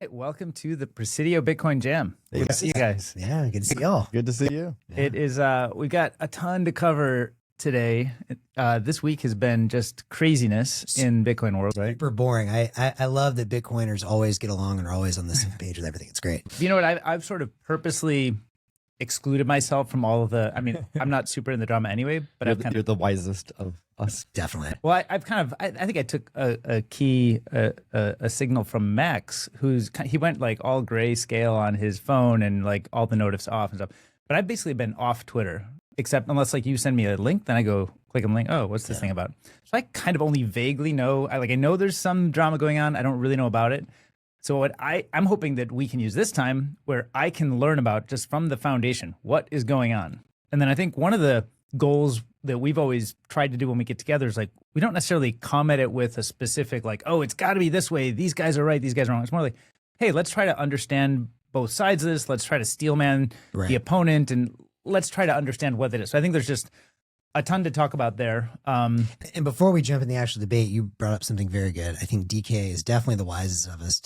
Hey, welcome to the Presidio Bitcoin Jam. Good to see you guys. Yeah, good to see y'all. Good to see you. Yeah. It is. We've got a ton to cover today. This week has been just craziness in Bitcoin world, right? Super boring. I love that Bitcoiners always get along and are always on the same page with everything. It's great. You know what? I've sort of purposely excluded myself from all of the. I mean, I'm not super in the drama anyway, but You're the wisest of us. Definitely. Well, I think I took a signal from Max, he went like all grayscale on his phone and like all the notifs off and stuff. But I've basically been off Twitter, except unless like you send me a link, then I go click on the link. Oh, what's this thing about? So I kind of only vaguely know. I know there's some drama going on. I don't really know about it. So what I'm hoping that we can use this time where I can learn about just from the foundation what is going on. And then I think one of the goals that we've always tried to do when we get together is like, we don't necessarily come at it with a specific like, oh, it's got to be this way. These guys are right. These guys are wrong. It's more like, hey, let's try to understand both sides of this. Let's try to steelman the opponent and let's try to understand what it is. So I think there's just a ton to talk about there. And before we jump in the actual debate, you brought up something very good. I think DK is definitely the wisest of us.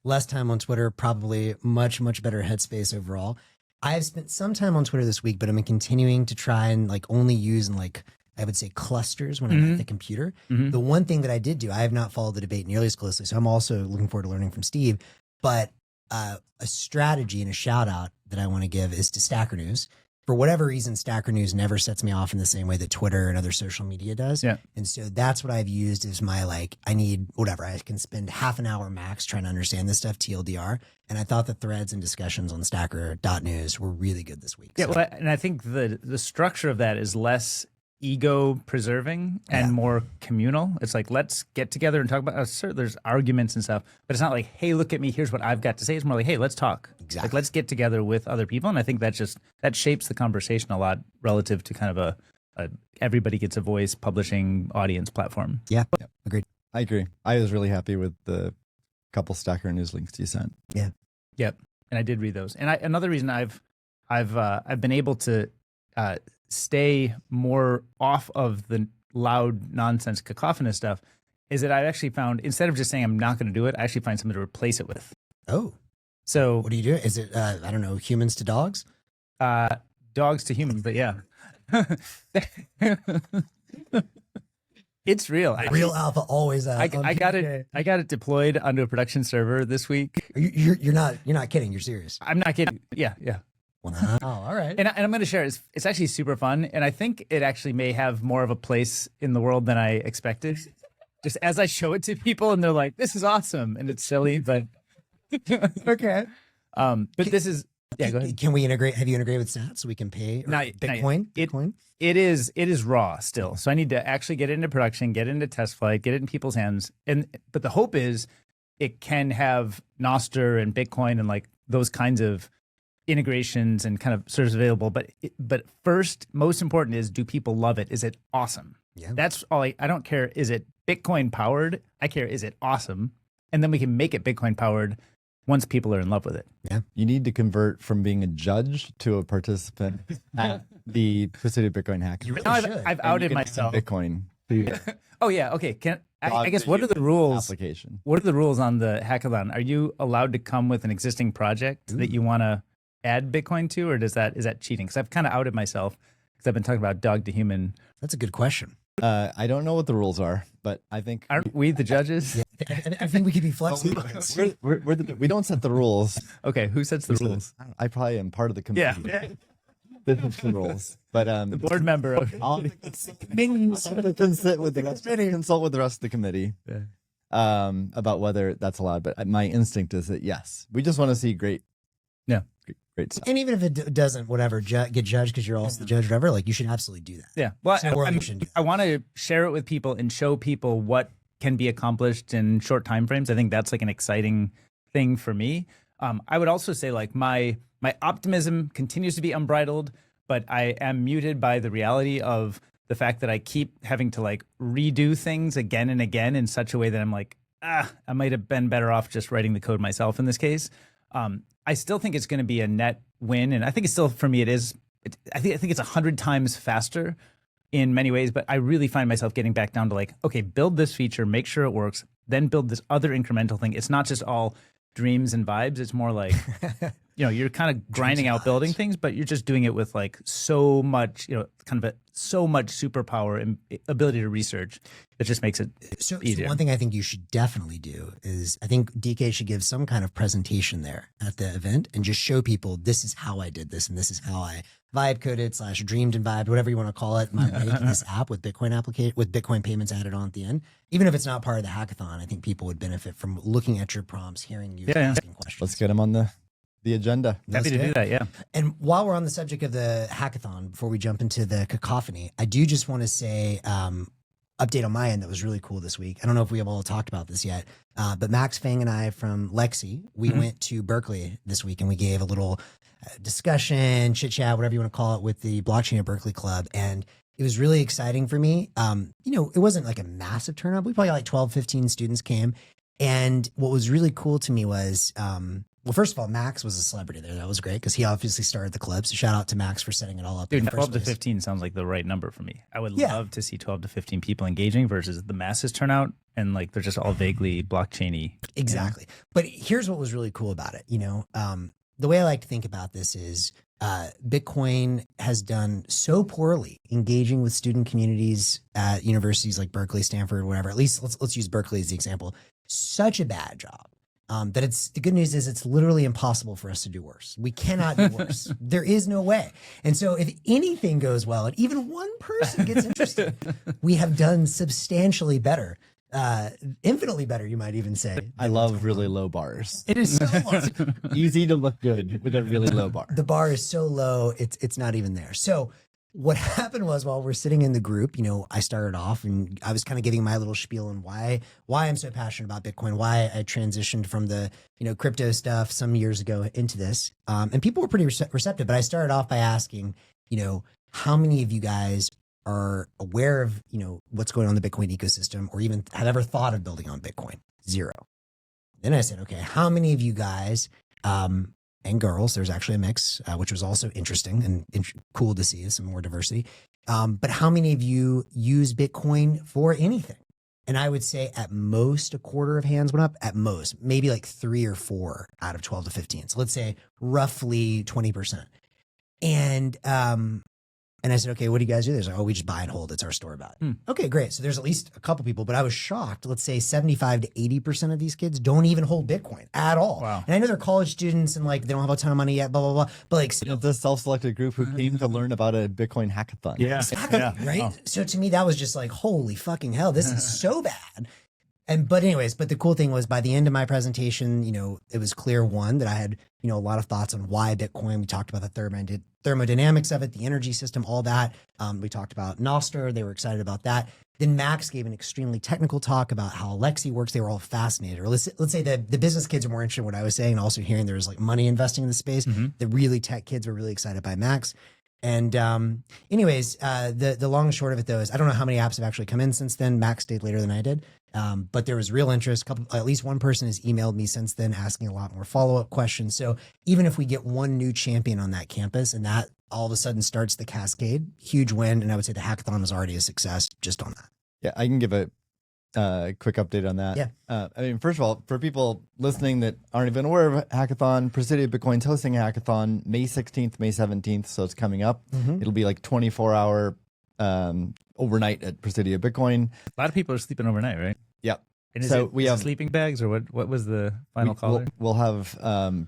Less time on Twitter, probably much better headspace overall. I've spent some time on Twitter this week, but I'm continuing to try and like only use in like, I would say clusters when I'm at the computer. The one thing that I did do, I have not followed the debate nearly as closely, so I'm also looking forward to learning from Steve, but a strategy and a shout out that I want to give is to Stacker News. For whatever reason, Stacker News never sets me off in the same way that Twitter and other social media does. Yeah. And so that's what I've used as my, like, I need whatever. I can spend half an hour max trying to understand this stuff, TLDR. And I thought the threads and discussions on Stacker.news were really good this week. Yeah, so. Well, and I think the structure of that is less ego preserving and more communal. It's like, let's get together and talk about, there's arguments and stuff, but it's not like, hey, look at me, here's what I've got to say. It's more like, hey, let's talk. Exactly. Like, let's get together with other people. And I think that shapes the conversation a lot relative to kind of a everybody gets a voice publishing audience platform. Yeah, agreed. I agree. I was really happy with the couple Stacker News links you sent. Yeah. Yep. And I did read those. And another reason I've been able to stay more off of the loud nonsense cacophonous stuff is that I actually found, instead of just saying I'm not going to do it, I actually find something to replace it with. Oh, so what do you do? Is it, I don't know, humans to dogs? Dogs to humans, but yeah. It's real. Real alpha always. I got it deployed onto a production server this week. You're not kidding. You're serious. I'm not kidding. Yeah. Wow. All right. And I'm going to share. It's actually super fun, and I think it actually may have more of a place in the world than I expected. Just as I show it to people, and they're like, "This is awesome," and it's silly, but okay. But this is go ahead. Can we integrate? Have you integrated with Sats so we can pay Bitcoin? Bitcoin. It is raw still, so I need to actually get it into production, get it into test flight, get it in people's hands, but the hope is it can have Nostr and Bitcoin and like those kinds of integrations and kind of servers available. But first, most important is, do people love it? Is it awesome? Yeah. That's all. I don't care. Is it Bitcoin powered? I care. Is it awesome? And then we can make it Bitcoin powered once people are in love with it. Yeah. You need to convert from being a judge to a participant at the Presidio Bitcoin Hackathon. You really I've outed myself. Bitcoin. Oh yeah. Okay. I guess what are the rules? Application. What are the rules on the hackathon? Are you allowed to come with an existing project that you want to add Bitcoin to, or is that cheating? Because I've kind of outed myself because I've been talking about dog to human. That's a good question. I don't know what the rules are, but I think aren't we the judges? Yeah, I think we could be flexible. We don't set the rules. Okay, who sets the rules? I probably am part of the committee. Yeah. Business rules, but the board member. I'll consult with the rest of the committee about whether that's allowed. But my instinct is that yes, we just want to see great stuff. And even if it doesn't, whatever, get judged because you're also the judge, whatever, like you should absolutely do that. Yeah. Well, I want to share it with people and show people what can be accomplished in short time frames. I think that's like an exciting thing for me. I would also say like my optimism continues to be unbridled, but I am muted by the reality of the fact that I keep having to like redo things again and again in such a way that I'm like, I might have been better off just writing the code myself in this case. I still think it's going to be a net win, and I think it's still, for me, I think it's 100 times faster in many ways, but I really find myself getting back down to like, okay, build this feature, make sure it works, then build this other incremental thing. It's not just all dreams and vibes. It's more like, you're kind of grinding out building things, but you're just doing it with like so much, so much superpower and ability to research. It just makes it easier. So one thing I think you should definitely do is I think DK should give some kind of presentation there at the event and just show people this is how I did this and this is how I vibe coded / dreamed and vibed, whatever you want to call it, my way to this app with Bitcoin payments added on at the end. Even if it's not part of the hackathon, I think people would benefit from looking at your prompts, hearing you asking questions. Let's get them on the agenda. Happy to do that, yeah. And while we're on the subject of the hackathon, before we jump into the cacophony, I do just want to say, update on my end that was really cool this week. I don't know if we have all talked about this yet, but Max Fang and I from Lexi, we went to Berkeley this week and we gave a little discussion, chit chat, whatever you want to call it, with the Blockchain at Berkeley Club. And it was really exciting for me. It wasn't like a massive turnout. We probably got like 12, 15 students came. And what was really cool to me was, well, first of all, Max was a celebrity there. That was great because he obviously started the club. So shout out to Max for setting it all up. Dude, 12 to 15 sounds like the right number for me. I would love to see 12 to 15 people engaging versus the masses turnout and like they're just all vaguely blockchainy. Exactly. But here's what was really cool about it. The way I like to think about this is Bitcoin has done so poorly engaging with student communities at universities like Berkeley, Stanford, whatever. At least let's use Berkeley as the example. Such a bad job. That the good news is it's literally impossible for us to do worse. We cannot do worse. There is no way. And so if anything goes well and even one person gets interested, we have done substantially better, infinitely better, you might even say. I love really low bars. It is so easy to look good with a really low bar. The bar is so low, it's not even there. So what happened was while we're sitting in the group, I started off and I was kind of giving my little spiel on why I'm so passionate about Bitcoin, why I transitioned from the, crypto stuff some years ago into this. And people were pretty receptive, but I started off by asking, how many of you guys are aware of, what's going on in the Bitcoin ecosystem or even have ever thought of building on Bitcoin? 0. Then I said, okay, how many of you guys, and girls, there's actually a mix, which was also interesting and cool to see some more diversity. But how many of you use Bitcoin for anything? And I would say at most a quarter of hands went up, at most, maybe like 3 or 4 out of 12 to 15. So let's say roughly 20%. And I said, okay, what do you guys do? They're like, oh, we just buy and hold. It's our store value. Okay, great. So there's at least a couple people, but I was shocked. Let's say 75 to 80% of these kids don't even hold Bitcoin at all. Wow. And I know they're college students and like they don't have a ton of money yet, blah, blah, blah. But like, the self-selected group who came to learn about a Bitcoin hackathon. Yeah. Exactly, right? Oh. So to me, that was just like, holy fucking hell, this is so bad. But the cool thing was by the end of my presentation, it was clear, one, that I had, a lot of thoughts on why Bitcoin. We talked about the thermodynamics of it, the energy system, all that. We talked about Nostr. They were excited about that. Then Max gave an extremely technical talk about how Lexi works. They were all fascinated. Or let's say the business kids are more interested in what I was saying and also hearing there was like money investing in the space. Mm-hmm. The really tech kids were really excited by Max. And anyways, the long and short of it though is I don't know how many apps have actually come in since then. Max stayed later than I did. But there was real interest. At least one person has emailed me since then asking a lot more follow-up questions. So even if we get one new champion on that campus and that all of a sudden starts the cascade, huge win. And I would say the hackathon was already a success just on that. Yeah, I can give a quick update on that. Yeah. First of all, for people listening that aren't even aware of Hackathon, Presidio Bitcoin's hosting a hackathon May 16th, May 17th. So it's coming up. Mm-hmm. It'll be like 24-hour overnight at Presidio Bitcoin. A lot of people are sleeping overnight, right? Yep. And we have sleeping bags, or what was the final call? We'll have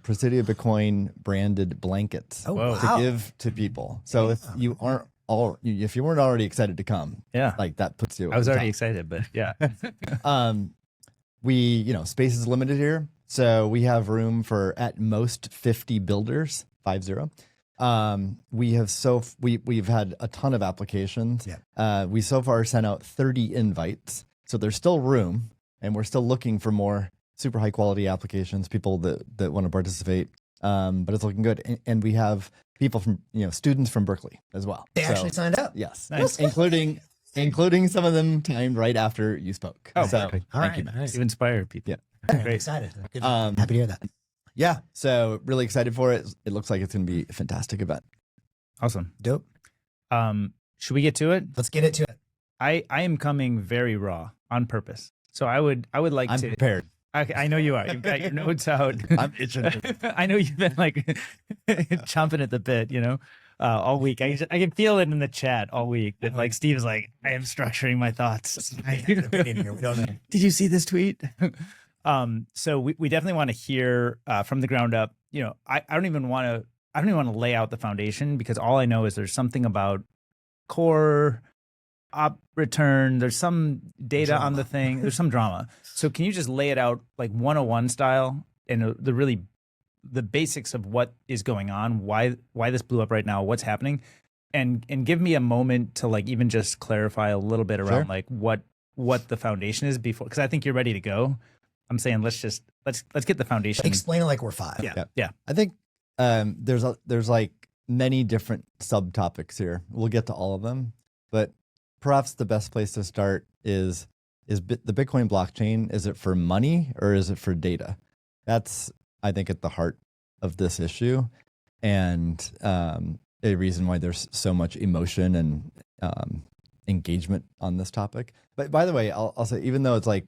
Presidio Bitcoin branded blankets to give to people. So if you aren't if you weren't already excited to come, like that puts you. I was already excited, but yeah. Space is limited here, so we have room for at most 50 builders, 50. We've had a ton of applications. Yeah. We so far sent out 30 invites, so there's still room, and we're still looking for more super high quality applications, people that want to participate. But it's looking good, and we have people from students from Berkeley as well. They actually signed up. Yes, nice. including some of them timed right after you spoke. Oh, so perfect. All right, nice. You inspire people. Yeah, great. Excited. Good. Happy to hear that. Yeah, so really excited for it. It looks like it's going to be a fantastic event. Awesome, dope. Should we get to it? Let's get it to it. I am coming very raw on purpose. So I would like I'm to. prepared. I know you are. You've got your notes out. I'm itching. I know you've been like chomping at the bit, all week. I can feel it in the chat all week that like Steve's like, I am structuring my thoughts. Did you see this tweet? So we definitely want to hear from the ground up. I don't even want to lay out the foundation, because all I know is there's something about core op return. There's some data on the thing. There's some drama. So can you just lay it out like 101 style and the basics of what is going on, why this blew up right now, what's happening, and give me a moment to like even just clarify a little bit around like what the foundation is before, because I think you're ready to go. I'm saying let's get the foundation. Explain it like we're five. Yeah. I think there's like many different subtopics here. We'll get to all of them, but perhaps the best place to start is the Bitcoin blockchain. Is it for money or is it for data? That's, I think, at the heart of this issue, and a reason why there's so much emotion and engagement on this topic. But by the way, I'll say, even though it's like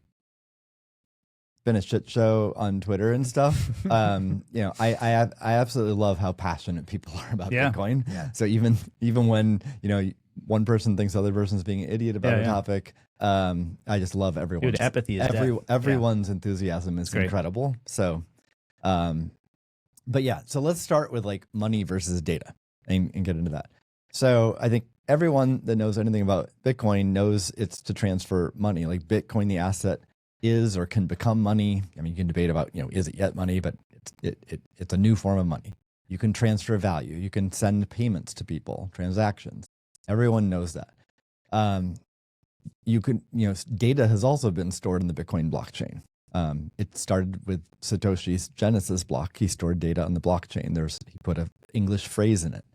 been a shit show on Twitter and stuff, I absolutely love how passionate people are about Bitcoin. Yeah. So even when one person thinks the other person's being an idiot about a topic, I just love everyone. Dude, apathy is everyone's enthusiasm is incredible. So, but yeah, so let's start with like money versus data and get into that. So I think everyone that knows anything about Bitcoin knows it's to transfer money. Like Bitcoin, the asset, is or can become money. I mean, you can debate about, is it yet money, but it's a new form of money. You can transfer value. You can send payments to people, transactions. Everyone knows that. You can, data has also been stored in the Bitcoin blockchain. It started with Satoshi's Genesis block. He stored data on the blockchain. He put an English phrase in it.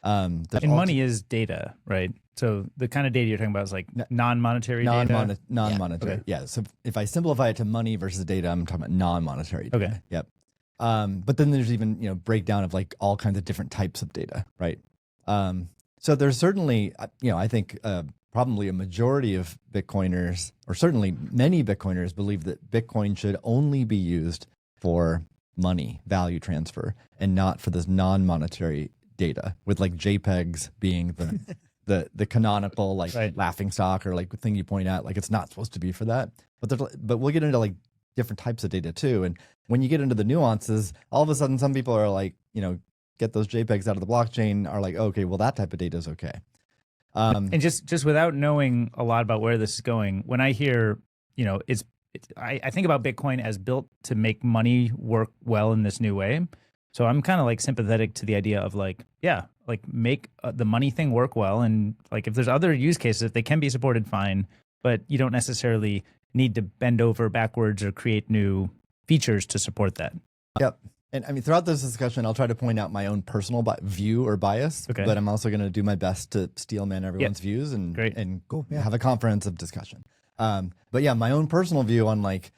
And money is data, right? So the kind of data you're talking about is like non-monetary data? Non-monetary, Okay. yeah. So if I simplify it to money versus data, I'm talking about non-monetary data. Okay. Yep. But then there's even, breakdown of like all kinds of different types of data, right? So there's certainly, I think probably a majority of Bitcoiners, or certainly many Bitcoiners, believe that Bitcoin should only be used for money, value transfer, and not for this non-monetary data, with like JPEGs being the canonical like laughing stock or like thing you point out, like it's not supposed to be for that. But we'll get into like different types of data too. And when you get into the nuances, all of a sudden some people are like, get those JPEGs out of the blockchain, are like, okay, well that type of data is okay. And just without knowing a lot about where this is going, when I hear, I think about Bitcoin as built to make money work well in this new way. So I'm kind of like sympathetic to the idea of like, make the money thing work well. And like, if there's other use cases, if they can be supported, fine, but you don't necessarily need to bend over backwards or create new features to support that. Yep. And I mean, throughout this discussion, I'll try to point out my own personal view or bias, but I'm also going to do my best to steelman everyone's views and have a comprehensive discussion. But yeah, my own personal view on like,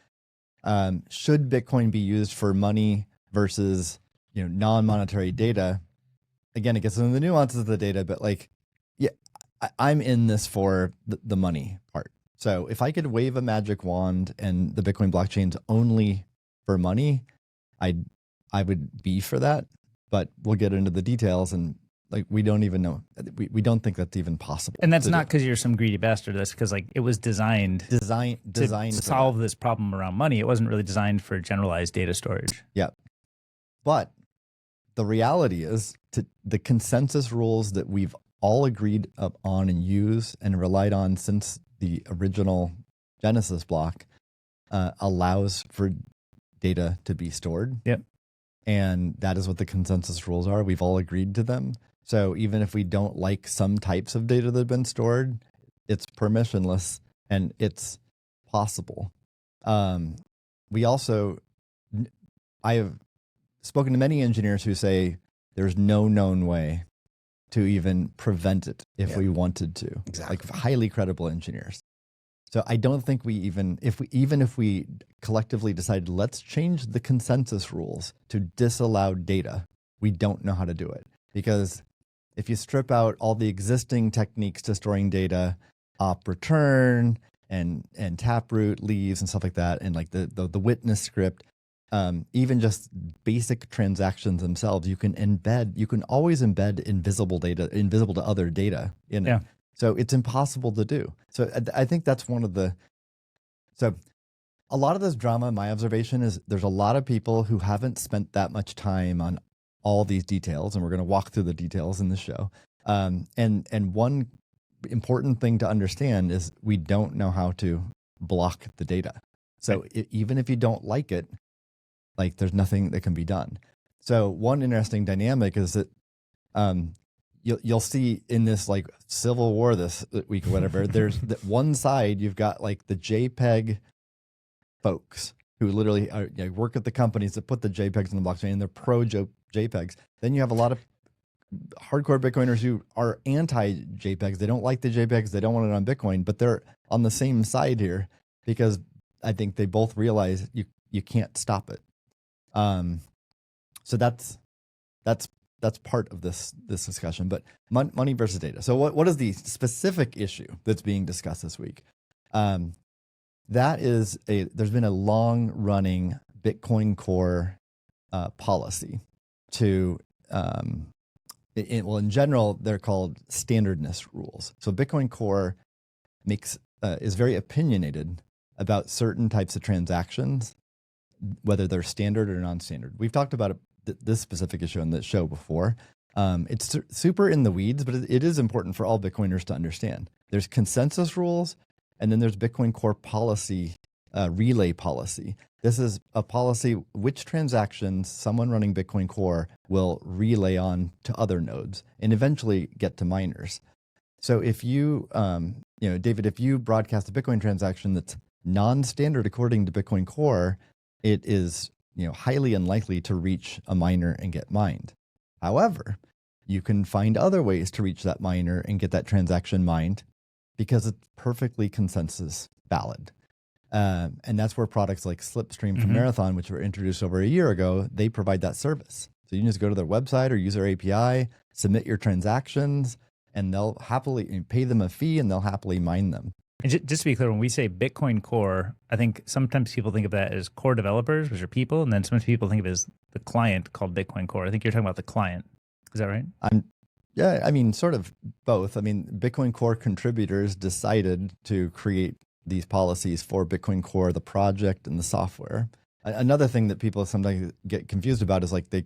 should Bitcoin be used for money versus non-monetary data? Again, it gets into the nuances of the data, but like, yeah, I'm in this for the money part. So if I could wave a magic wand and the Bitcoin blockchain's only for money, I would be for that. But we'll get into the details, and like we don't even know. We don't think that's even possible. And that's not because you're some greedy bastard. That's because like it was designed to solve this problem around money. It wasn't really designed for generalized data storage. Yeah. But the reality is, the consensus rules that we've all agreed on and use and relied on since the original Genesis block allows for data to be stored. Yep. And that is what the consensus rules are. We've all agreed to them. So even if we don't like some types of data that have been stored, it's permissionless and it's possible. I have spoken to many engineers who say there's no known way to even prevent it if we wanted to. Exactly. Like highly credible engineers. So I don't think if we collectively decided, let's change the consensus rules to disallow data, we don't know how to do it. Because if you strip out all the existing techniques to storing data, op return, and Taproot leaves and stuff like that, and like the witness script, even just basic transactions themselves, you can always embed invisible to other data in it. So it's impossible to do. So I think that's one of the, so a lot of this drama, my observation is there's a lot of people who haven't spent that much time on all these details, and we're going to walk through the details in the show. And one important thing to understand is we don't know how to block the data. So even if you don't like it, like there's nothing that can be done. So one interesting dynamic is that you'll see in this like civil war this week or whatever, there's that one side, you've got like the JPEG folks who literally are, work at the companies that put the JPEGs in the blockchain, and they're pro JPEGs. Then you have a lot of hardcore Bitcoiners who are anti-JPEGs. They don't like the JPEGs. They don't want it on Bitcoin, but they're on the same side here because I think they both realize you can't stop it. So that's part of this discussion. But money versus data. So what is the specific issue that's being discussed this week? There's been a long running Bitcoin Core policy to in general, they're called standardness rules. So Bitcoin Core is very opinionated about certain types of transactions, whether they're standard or non-standard. We've talked about this specific issue on the show before. It's super in the weeds, but it is important for all Bitcoiners to understand. There's consensus rules, and then there's Bitcoin Core policy, relay policy. This is a policy which transactions someone running Bitcoin Core will relay on to other nodes and eventually get to miners. So if you, David, if you broadcast a Bitcoin transaction that's non-standard according to Bitcoin Core, it is highly unlikely to reach a miner and get mined. However, you can find other ways to reach that miner and get that transaction mined because it's perfectly consensus valid. And that's where products like Slipstream from Marathon, which were introduced over a year ago, they provide that service. So you can just go to their website or use their API, submit your transactions, and they'll happily pay them a fee and they'll happily mine them. And just to be clear, when we say Bitcoin Core, I think sometimes people think of that as core developers, which are people, and then sometimes people think of it as the client called Bitcoin Core. I think you're talking about the client. Is that right? Yeah, I mean, sort of both. I mean, Bitcoin Core contributors decided to create these policies for Bitcoin Core, the project and the software. Another thing that people sometimes get confused about is like they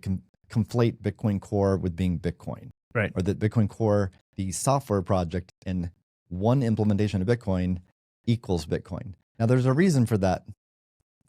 conflate Bitcoin Core with being Bitcoin. Right. Or that Bitcoin Core, the software project, and one implementation of Bitcoin equals Bitcoin. Now, there's a reason for that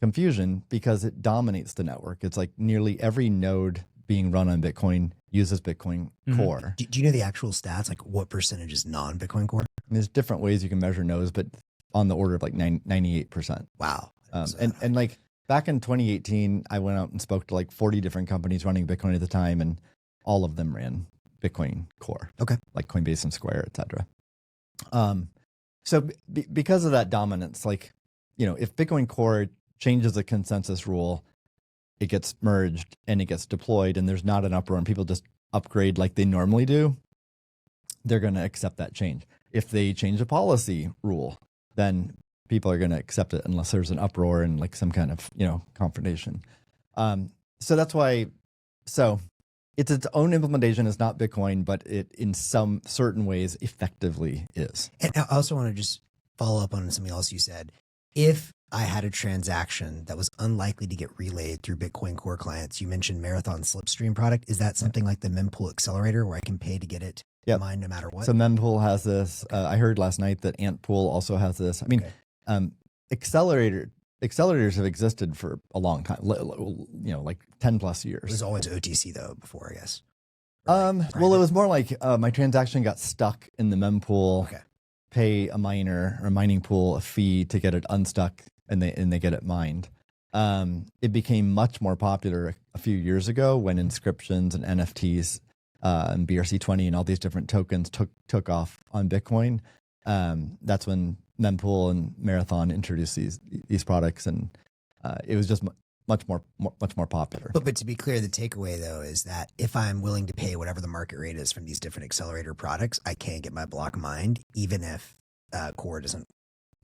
confusion because it dominates the network. It's like nearly every node being run on Bitcoin uses Bitcoin Core. Do you know the actual stats? Like what percentage is non-Bitcoin Core? And there's different ways you can measure nodes, but on the order of like 98%. Wow. And like back in 2018, I went out and spoke to like 40 different companies running Bitcoin at the time, and all of them ran Bitcoin Core. Okay. Like Coinbase and Square, et cetera. So because of that dominance, like, if Bitcoin Core changes a consensus rule, it gets merged and it gets deployed and there's not an uproar and people just upgrade like they normally do, they're going to accept that change. If they change a policy rule, then people are going to accept it unless there's an uproar and like some kind of, confrontation. So that's why, it's its own implementation. It's not Bitcoin, but it in some certain ways effectively is. And I also want to just follow up on something else you said. If I had a transaction that was unlikely to get relayed through Bitcoin Core clients, you mentioned Marathon Slipstream product. Is that something like the mempool accelerator where I can pay to get it mined no matter what? So mempool has this. Okay. I heard last night that Antpool also has this. I mean, accelerators have existed for a long time, like 10 plus years. It was always OTC though before, I guess. Well, it was more like my transaction got stuck in the mempool. Okay. Pay a miner or a mining pool a fee to get it unstuck, and they get it mined. It became much more popular a few years ago when inscriptions and NFTs and BRC20 and all these different tokens took off on Bitcoin. That's when mempool and Marathon introduced these products, and it was just much more popular. But to be clear, the takeaway though is that if I'm willing to pay whatever the market rate is from these different accelerator products, I can get my block mined, even if Core doesn't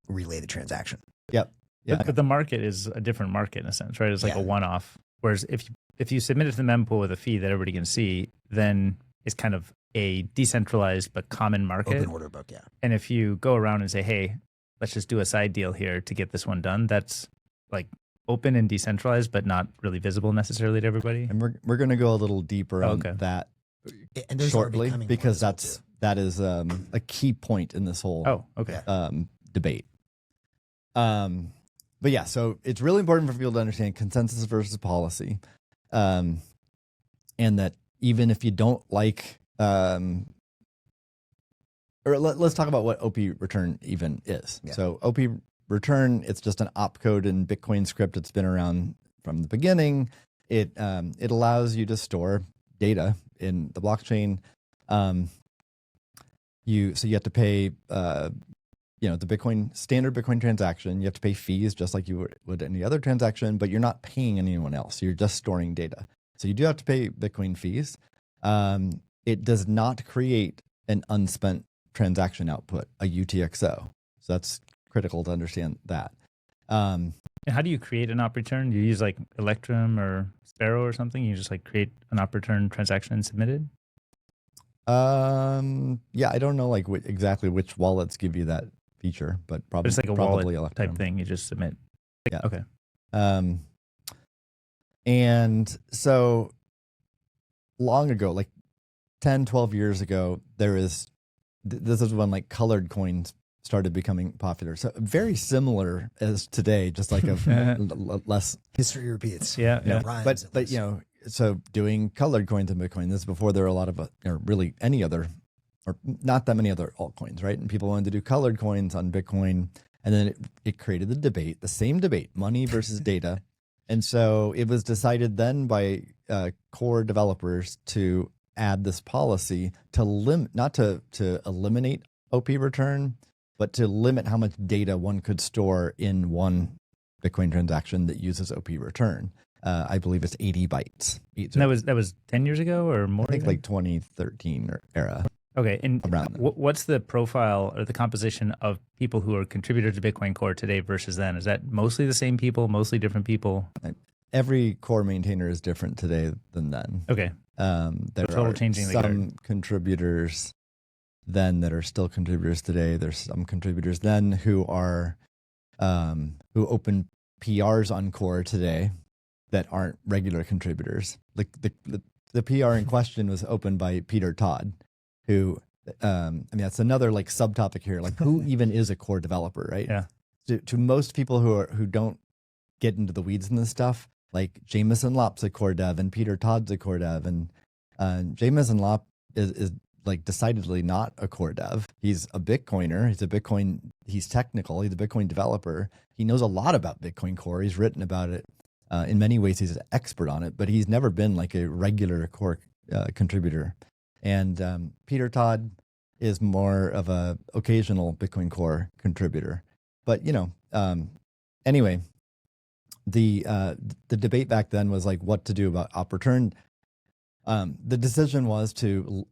relay the transaction. Yep. Yeah. But the market is a different market in a sense, right? It's like Yeah. a one-off. Whereas if you submit it to the mempool with a fee that everybody can see, then it's kind of a decentralized but common market. Open order book, yeah. And if you go around and say, hey, let's just do a side deal here to get this one done, that's like open and decentralized, but not really visible necessarily to everybody. And we're going to go a little deeper on okay. that And those are shortly, becoming because more visible, that is a key point in this whole okay. debate. But yeah, so it's really important for people to understand consensus versus policy, and that even if you don't like, or let's talk about what OP return even is. Yeah. So OP return, it's just an opcode in Bitcoin script. It's been around from the beginning. It allows you to store data in the blockchain. You have to pay the standard Bitcoin transaction. You have to pay fees just like you would any other transaction, but you're not paying anyone else. You're just storing data. So you do have to pay Bitcoin fees. It does not create an unspent transaction output, a UTXO. So that's critical to understand that. And how do you create an op return? Do you use like Electrum or Sparrow or something? You just like create an op return transaction and submit it? Yeah, I don't know like exactly which wallets give you that feature, but probably It's like a probably wallet Electrum type thing. You just submit. Yeah. Okay. And so long ago, like 10, 12 years ago, this is when like colored coins started becoming popular. So very similar as today, just like a less history repeats. Yeah. Rhymes, but so doing colored coins in Bitcoin, this is before there were a lot of or really any other, or not that many other altcoins, right? And people wanted to do colored coins on Bitcoin, and then it created the debate, the same debate, money versus data. And so it was decided then by core developers to add this policy to not to eliminate OP return, but to limit how much data one could store in one Bitcoin transaction that uses OP return. I believe it's 80 bytes. And that was 10 years ago or more? I think like 2013 era. Okay. And what's the profile or the composition of people who are contributors to Bitcoin Core today versus then? Is that mostly the same people, mostly different people? Every core maintainer is different today than then. Okay. There are some contributors then that are still contributors today. There's some contributors then who are who open PRs on core today that aren't regular contributors. Like the PR in question was opened by Peter Todd, who that's another like subtopic here. Like who even is a core developer, right? Yeah. To most people who don't get into the weeds in this stuff, like Jameson Lopp's a core dev and Peter Todd's a core dev, and Jameson Lopp is like decidedly not a core dev. He's a Bitcoiner. He's technical. He's a Bitcoin developer. He knows a lot about Bitcoin Core. He's written about it. In many ways, he's an expert on it, but he's never been like a regular core contributor. And Peter Todd is more of a occasional Bitcoin Core contributor. But anyway, the debate back then was like what to do about op return. The decision was to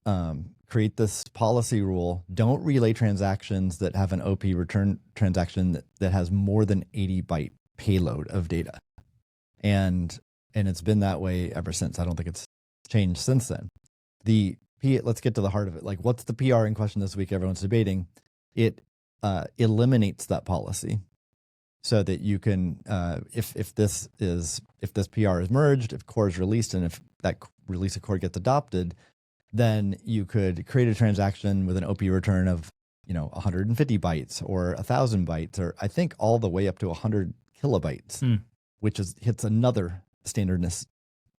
create this policy rule: don't relay transactions that have an OP return transaction that has more than 80 byte payload of data. And it's been that way ever since. I don't think it's changed since then. Let's get to the heart of it. Like, what's the PR in question this week? Everyone's debating. It eliminates that policy so that you can, if this PR is merged, if core is released, and if that release of core gets adopted, then you could create a transaction with an OP return of 150 bytes or 1,000 bytes, or I think all the way up to 100 kilobytes. Which hits another standardness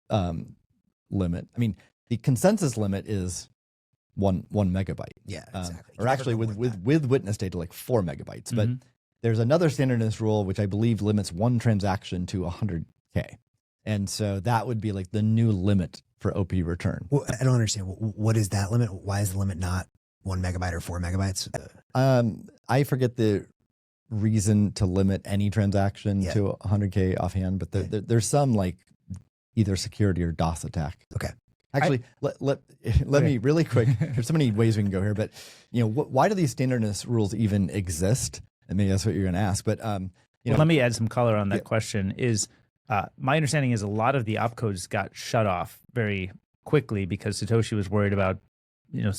limit. I mean, the consensus limit is one megabyte. Yeah, exactly. Or actually, with witness data, like 4 megabytes. But there's another standardness rule which I believe limits one transaction to 100K, and so that would be like the new limit for OP return. Well, I don't understand. What is that limit? Why is the limit not 1 megabyte or 4 megabytes? I forget the reason to limit any transaction to 100K offhand, but there's some like either security or DOS attack. Okay. Actually, let me really quick. There's so many ways we can go here, but why do these standardness rules even exist? And maybe that's what you're going to ask. But let me add some color on that question. Is my understanding is a lot of the opcodes got shut off very quickly because Satoshi was worried about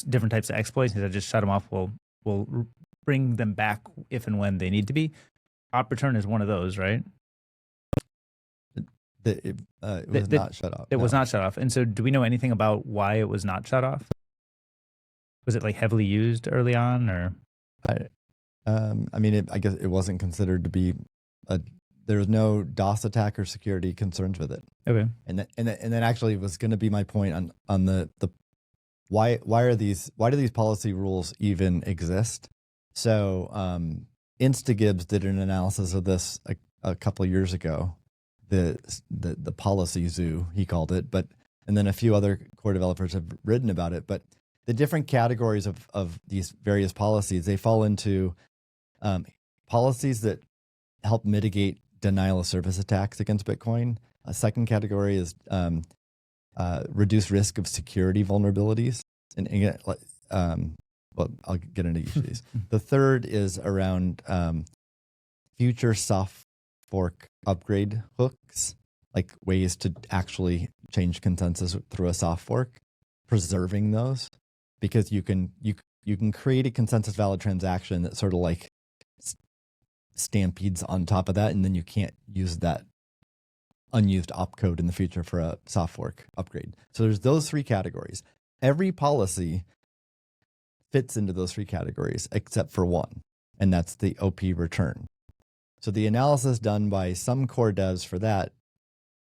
different types of exploits. He said just shut them off. We'll bring them back if and when they need to be. Op return is one of those, right? It was not shut off. It was not shut off. And so do we know anything about why it was not shut off? Was it like heavily used early on, or? I mean, I guess it wasn't considered to be there was no DOS attack or security concerns with it. Okay. And then actually was going to be my point on the why do these policy rules even exist? So Instagibbs did an analysis of this a couple of years ago. The policy zoo, he called it, and then a few other core developers have written about it. But the different categories of these various policies, they fall into policies that help mitigate denial of service attacks against Bitcoin. A second category is reduce risk of security vulnerabilities. And well, I'll get into each of these. The third is around future soft fork upgrade hooks, like ways to actually change consensus through a soft fork, preserving those, because you can create a consensus valid transaction that sort of like stampedes on top of that, and then you can't use that unused opcode in the future for a soft fork upgrade. So there's those three categories. Every policy fits into those three categories except for one, and that's the OP return. So the analysis done by some core devs for that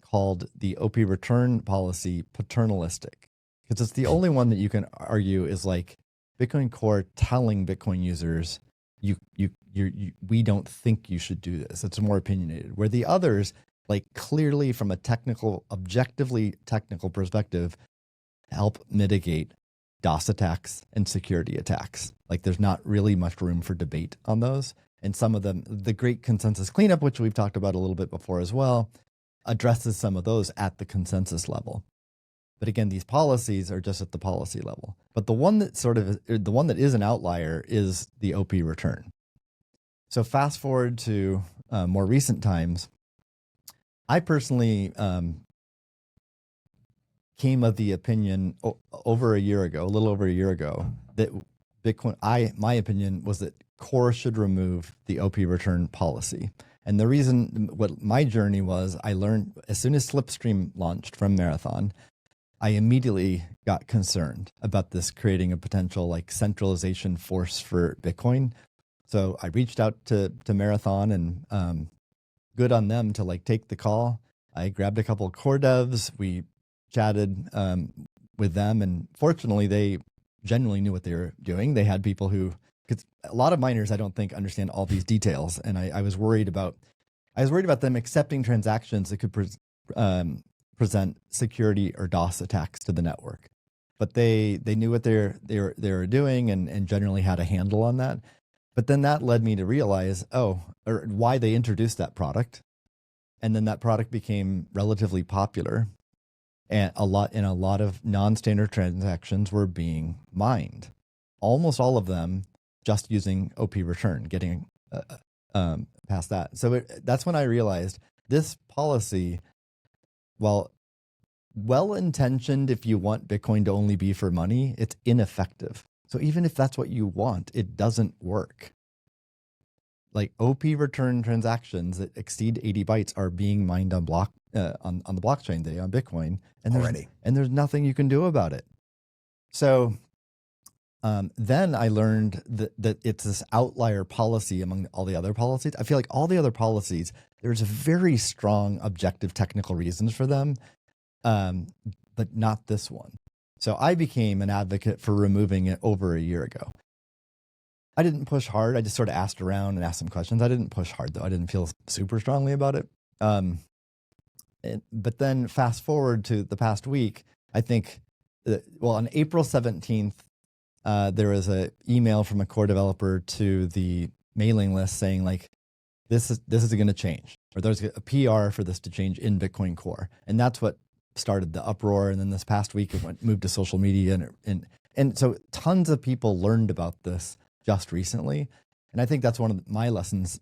called the OP return policy paternalistic, because it's the only one that you can argue is like Bitcoin Core telling Bitcoin users, we don't think you should do this. It's more opinionated. Where the others, like clearly from a objectively technical perspective, help mitigate DOS attacks and security attacks. Like there's not really much room for debate on those. And some of them, the great consensus cleanup, which we've talked about a little bit before as well, addresses some of those at the consensus level. But again, these policies are just at the policy level. But the one that is an outlier is the OP return. So fast forward to more recent times, I personally came of the opinion a little over a year ago, that Bitcoin, my opinion was that Core should remove the OP return policy. And the reason, what my journey was, I learned as soon as Slipstream launched from Marathon, I immediately got concerned about this creating a potential like centralization force for Bitcoin. So I reached out to Marathon, and good on them to like take the call. I grabbed a couple of core devs. We chatted with them, and fortunately they genuinely knew what they were doing. They had people who, because a lot of miners I don't think understand all these details, and I was worried about them accepting transactions that could present security or DOS attacks to the network. But they knew what they were doing, and generally had a handle on that. But then that led me to realize, why they introduced that product. And then that product became relatively popular. And a lot of non-standard transactions were being mined. Almost all of them just using OP return, getting past that. So that's when I realized this policy, while well-intentioned if you want Bitcoin to only be for money, it's ineffective. So even if that's what you want, it doesn't work. Like OP return transactions that exceed 80 bytes are being mined on the blockchain today on Bitcoin, and there's nothing you can do about it. So then I learned that it's this outlier policy among all the other policies. I feel like all the other policies, there's very strong objective technical reasons for them, but not this one. So I became an advocate for removing it over a year ago. I didn't push hard. I just sort of asked around and asked some questions. I didn't push hard, though. I didn't feel super strongly about it. But then fast forward to the past week, I think, on April 17th, there was an email from a core developer to the mailing list saying, like, this is going to change, or there's a PR for this to change in Bitcoin Core. And that's what started the uproar. And then this past week, it moved to social media. And so tons of people learned about this just recently. And I think that's one of my lessons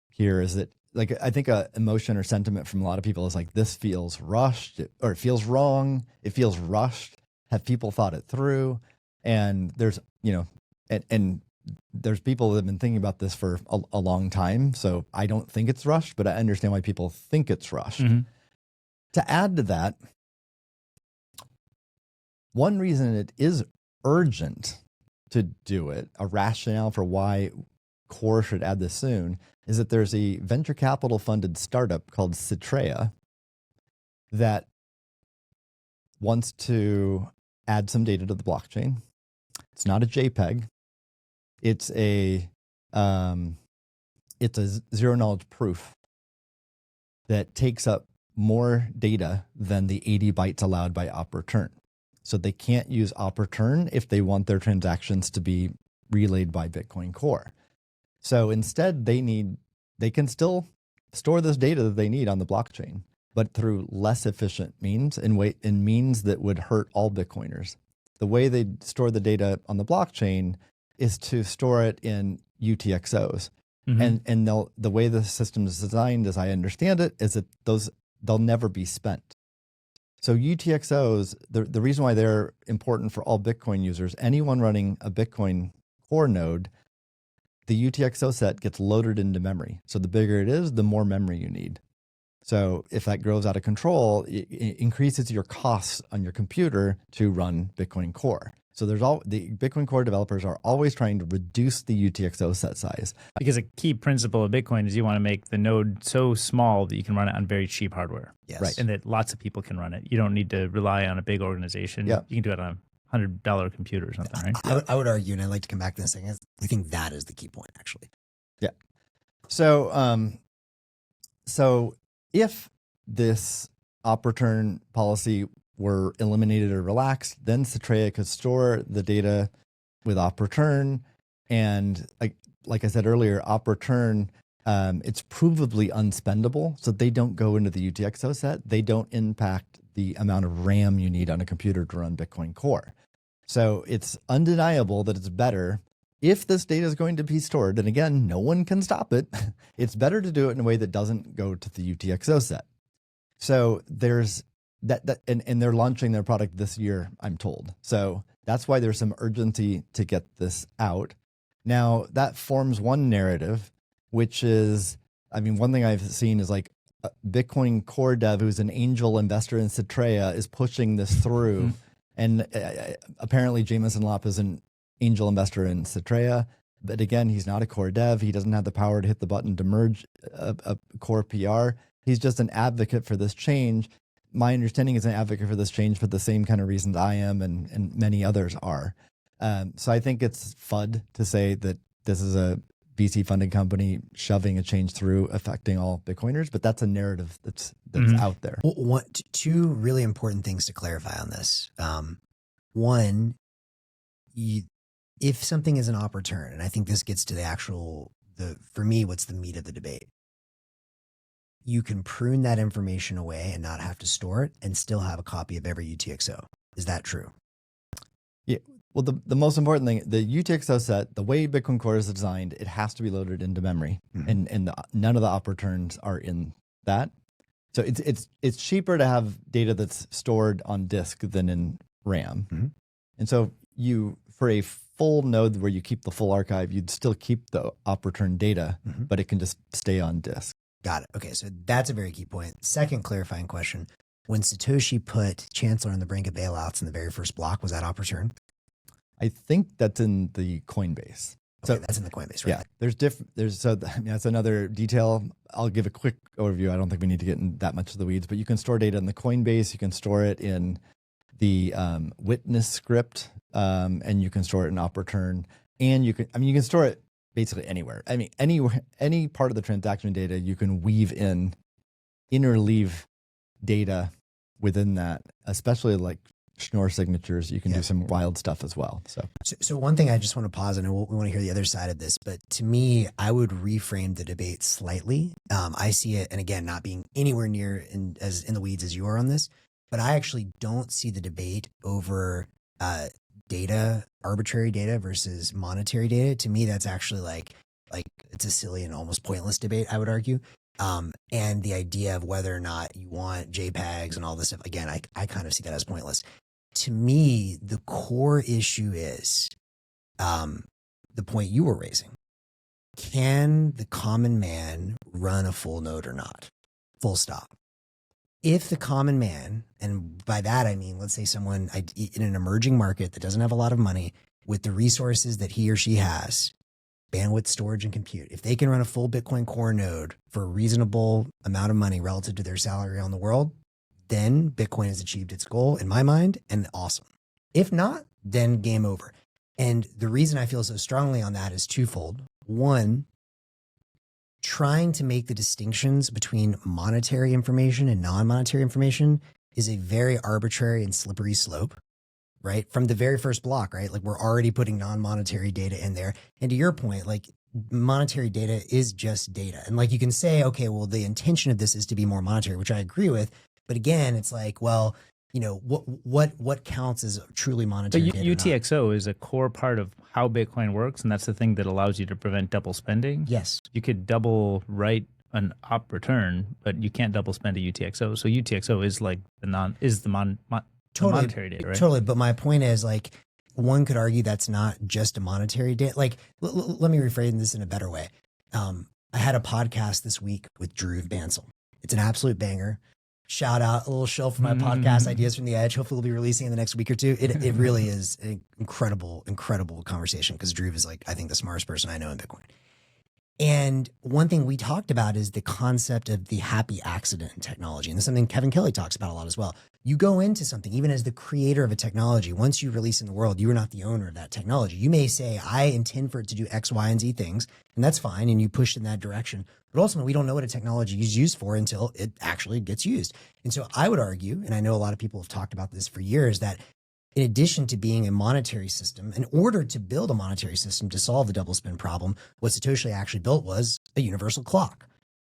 here is that, like, I think a emotion or sentiment from a lot of people is like, this feels rushed, or it feels wrong. It feels rushed. Have people thought it through? And there's, and there's people that have been thinking about this for a long time. So I don't think it's rushed, but I understand why people think it's rushed. To add to that, one reason it is urgent to do it, a rationale for why Core should add this soon, is that there's a venture capital funded startup called Cetrea that wants to add some data to the blockchain. It's not a JPEG. It's a zero knowledge proof that takes up more data than the 80 bytes allowed by op return. So they can't use op return if they want their transactions to be relayed by Bitcoin Core. So instead, they can still store this data that they need on the blockchain, but through less efficient means, in means that would hurt all Bitcoiners. The way they store the data on the blockchain is to store it in UTXOs. And the way the system is designed, as I understand it, is that they'll never be spent. So UTXOs, the reason why they're important for all Bitcoin users, anyone running a Bitcoin Core node, the UTXO set gets loaded into memory. So the bigger it is, the more memory you need. So if that grows out of control, it increases your costs on your computer to run Bitcoin Core. So the Bitcoin Core developers are always trying to reduce the UTXO set size. Because a key principle of Bitcoin is you want to make the node so small that you can run it on very cheap hardware. Yes. Right. And that lots of people can run it. You don't need to rely on a big organization. Yeah. You can do it on a $100 computer or something, right? I would argue, and I'd like to come back to this thing, I think that is the key point, actually. Yeah. So, so if this op return policy were eliminated or relaxed, then Cetrea could store the data with op return. And like I said earlier, op return, it's provably unspendable. So they don't go into the UTXO set. They don't impact the amount of RAM you need on a computer to run Bitcoin Core. So it's undeniable that it's better if this data is going to be stored. And again, no one can stop it. It's better to do it in a way that doesn't go to the UTXO set. So there's and they're launching their product this year, I'm told. So that's why there's some urgency to get this out. Now that forms one narrative, which is, I mean, one thing I've seen is like a Bitcoin Core dev who's an angel investor in Cetrea is pushing this through. And apparently Jameson Lopp is an angel investor in Cetrea, but again, he's not a core dev. He doesn't have the power to hit the button to merge a core PR. He's just an advocate for this change. My understanding is an advocate for this change for the same kind of reasons I am and many others are. So I think it's FUD to say that this is a VC funding company shoving a change through affecting all Bitcoiners, but that's a narrative that's out there. Well, two really important things to clarify on this. One, if something is an op return, and I think this gets to for me, what's the meat of the debate? You can prune that information away and not have to store it and still have a copy of every UTXO. Is that true? Yeah. Well, the most important thing, the UTXO set, the way Bitcoin Core is designed, it has to be loaded into memory, and none of the op returns are in that. So it's cheaper to have data that's stored on disk than in RAM. And so for a full node where you keep the full archive, you'd still keep the op return data, but it can just stay on disk. Got it. Okay, so that's a very key point. Second clarifying question. When Satoshi put Chancellor on the brink of bailouts in the very first block, was that op return? I think that's in the Coinbase. Okay, so that's in the Coinbase, right? Yeah, that's another detail. I'll give a quick overview. I don't think we need to get in that much of the weeds, but you can store data in the Coinbase. You can store it in the witness script, and you can store it in op return, and you can store it basically anywhere. I mean, any part of the transaction data, you can weave in, interleave data within that, especially like Schnorr signatures. You can do some wild stuff as well. So one thing I just want to pause on, and we want to hear the other side of this, but to me, I would reframe the debate slightly. I see it, and again, not being anywhere near as in the weeds as you are on this, but I actually don't see the debate over data, arbitrary data versus monetary data. To me, that's actually like like it's a silly and almost pointless debate, I would argue. And the idea of whether or not you want JPEGs and all this stuff, again, I kind of see that as pointless. To me, the core issue is the point you were raising. Can the common man run a full node or not? Full stop. If the common man, and by that I mean, let's say someone in an emerging market that doesn't have a lot of money, with the resources that he or she has, bandwidth, storage, and compute, if they can run a full Bitcoin Core node for a reasonable amount of money relative to their salary around the world, then Bitcoin has achieved its goal in my mind, and awesome. If not, then game over. And the reason I feel so strongly on that is twofold. One, trying to make the distinctions between monetary information and non-monetary information is a very arbitrary and slippery slope, right? From the very first block, right? Like we're already putting non-monetary data in there. And to your point, like monetary data is just data. And like you can say, okay, well, the intention of this is to be more monetary, which I agree with. But again, it's like, well, you know, what counts as truly monetary data? UTXO is a core part of how Bitcoin works, and that's the thing that allows you to prevent double spending. Yes. You could double write an op return, but you can't double spend a UTXO. So UTXO is like the monetary data, right? Totally. But my point is, like, one could argue that's not just a monetary data. Like, let me rephrase this in a better way. I had a podcast this week with Drew Bansel. It's an absolute banger. Shout out, a little show for my podcast, Ideas from the Edge. Hopefully we'll be releasing in the next week or two. It really is an incredible conversation, because Drew is, like, I think the smartest person I know in Bitcoin. And one thing we talked about is the concept of the happy accident in technology. And this is something Kevin Kelly talks about a lot as well. You go into something, even as the creator of a technology, once you release in the world, you are not the owner of that technology. You may say, I intend for it to do X, Y, and Z things, and that's fine, and you push in that direction. But ultimately, we don't know what a technology is used for until it actually gets used. And so I would argue, and I know a lot of people have talked about this for years, that in addition to being a monetary system, in order to build a monetary system to solve the double spend problem, what Satoshi actually built was a universal clock,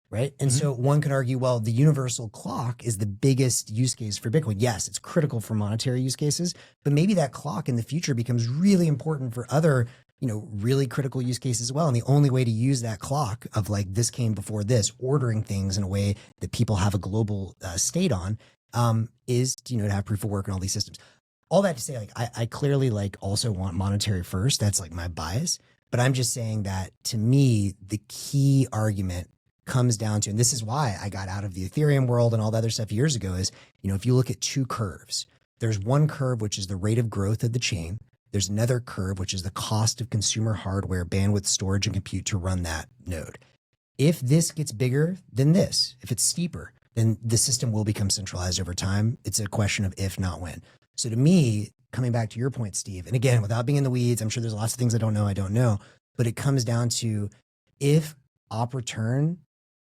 right? And so one could argue, well, the universal clock is the biggest use case for Bitcoin. Yes, it's critical for monetary use cases, but maybe that clock in the future becomes really important for other, you know, really critical use cases as well. And the only way to use that clock of, like, this came before this, ordering things in a way that people have a global state on, is, you know, to have proof of work and all these systems. All that to say, like, I clearly, like, also want monetary first. That's, like, my bias. But I'm just saying that, to me, the key argument comes down to, and this is why I got out of the Ethereum world and all the other stuff years ago, is, you know, if you look at two curves, there's one curve, which is the rate of growth of the chain. There's another curve, which is the cost of consumer hardware, bandwidth, storage, and compute to run that node. If this gets bigger than this, if it's steeper, then the system will become centralized over time. It's a question of if, not when. So to me, coming back to your point, Steve, and again, without being in the weeds, I'm sure there's lots of things I don't know, but it comes down to, if op return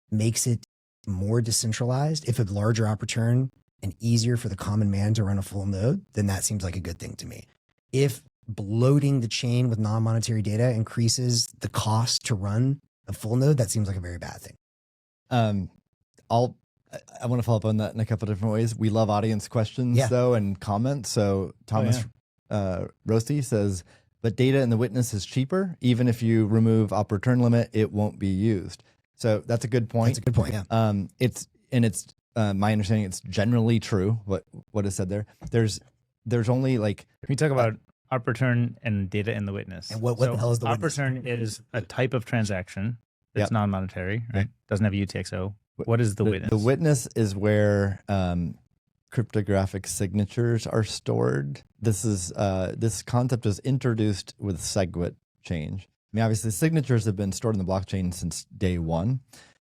makes it more decentralized, if a larger op return and easier for the common man to run a full node, then that seems like a good thing to me. If bloating the chain with non-monetary data increases the cost to run a full node, that seems like a very bad thing. I want to follow up on that in a couple of different ways. We love audience questions, though, and comments. So Thomas Rosti says, but data in the witness is cheaper. Even if you remove op return limit, it won't be used. So that's a good point. That's a good point, yeah. It's my understanding, it's generally true, what is said there. There's only, like... Can we talk about op return and data in the witness? And what the hell is the witness? Op return is a type of transaction that's non-monetary, right? Doesn't have a UTXO. What is the witness? The witness is where cryptographic signatures are stored. This concept was introduced with SegWit change. I mean, obviously, signatures have been stored in the blockchain since day one,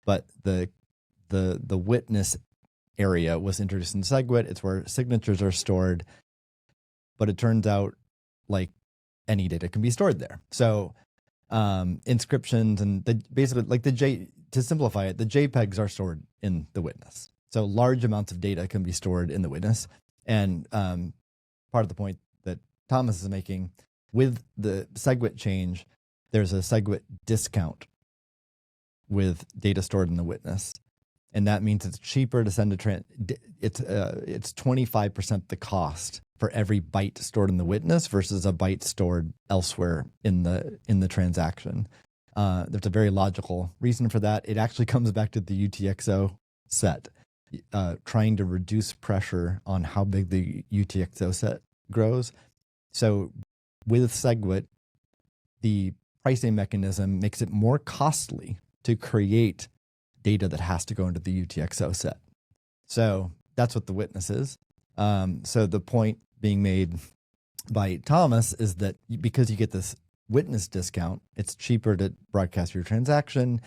but the witness area was introduced in SegWit. It's where signatures are stored, but it turns out, like, any data can be stored there. So inscriptions and basically, like, to simplify it, the JPEGs are stored in the witness. So large amounts of data can be stored in the witness. And part of the point that Thomas is making, with the SegWit change, there's a SegWit discount with data stored in the witness. And that means it's cheaper to send it's 25% the cost for every byte stored in the witness versus a byte stored elsewhere in the transaction. There's a very logical reason for that. It actually comes back to the UTXO set, trying to reduce pressure on how big the UTXO set grows. So with SegWit, the pricing mechanism makes it more costly to create data that has to go into the UTXO set. So that's what the witness is. So the point being made by Thomas is that because you get this witness discount, it's cheaper to broadcast your transaction.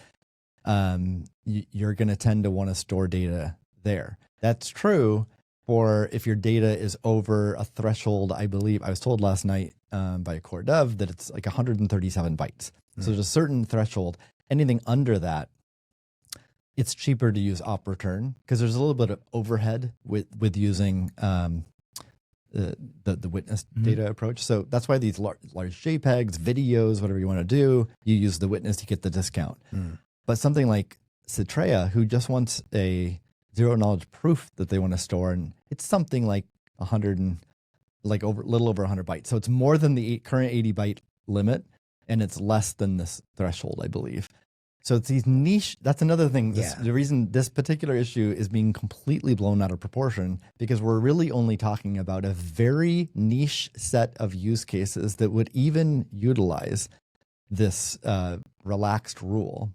You're going to tend to want to store data there. That's true for if your data is over a threshold. I believe I was told last night by a core dev that it's like 137 bytes. So there's a certain threshold. Anything under that, it's cheaper to use op return because there's a little bit of overhead with using the witness data approach. So that's why these large JPEGs, videos, whatever you want to do, you use the witness to get the discount. But something like Citrea, who just wants a zero knowledge proof that they want to store, and it's something like 100 and little over 100 bytes. So it's more than the current 80 byte limit, and it's less than this threshold, I believe. So it's these niche, that's another thing. The reason this particular issue is being completely blown out of proportion, because we're really only talking about a very niche set of use cases that would even utilize this relaxed rule.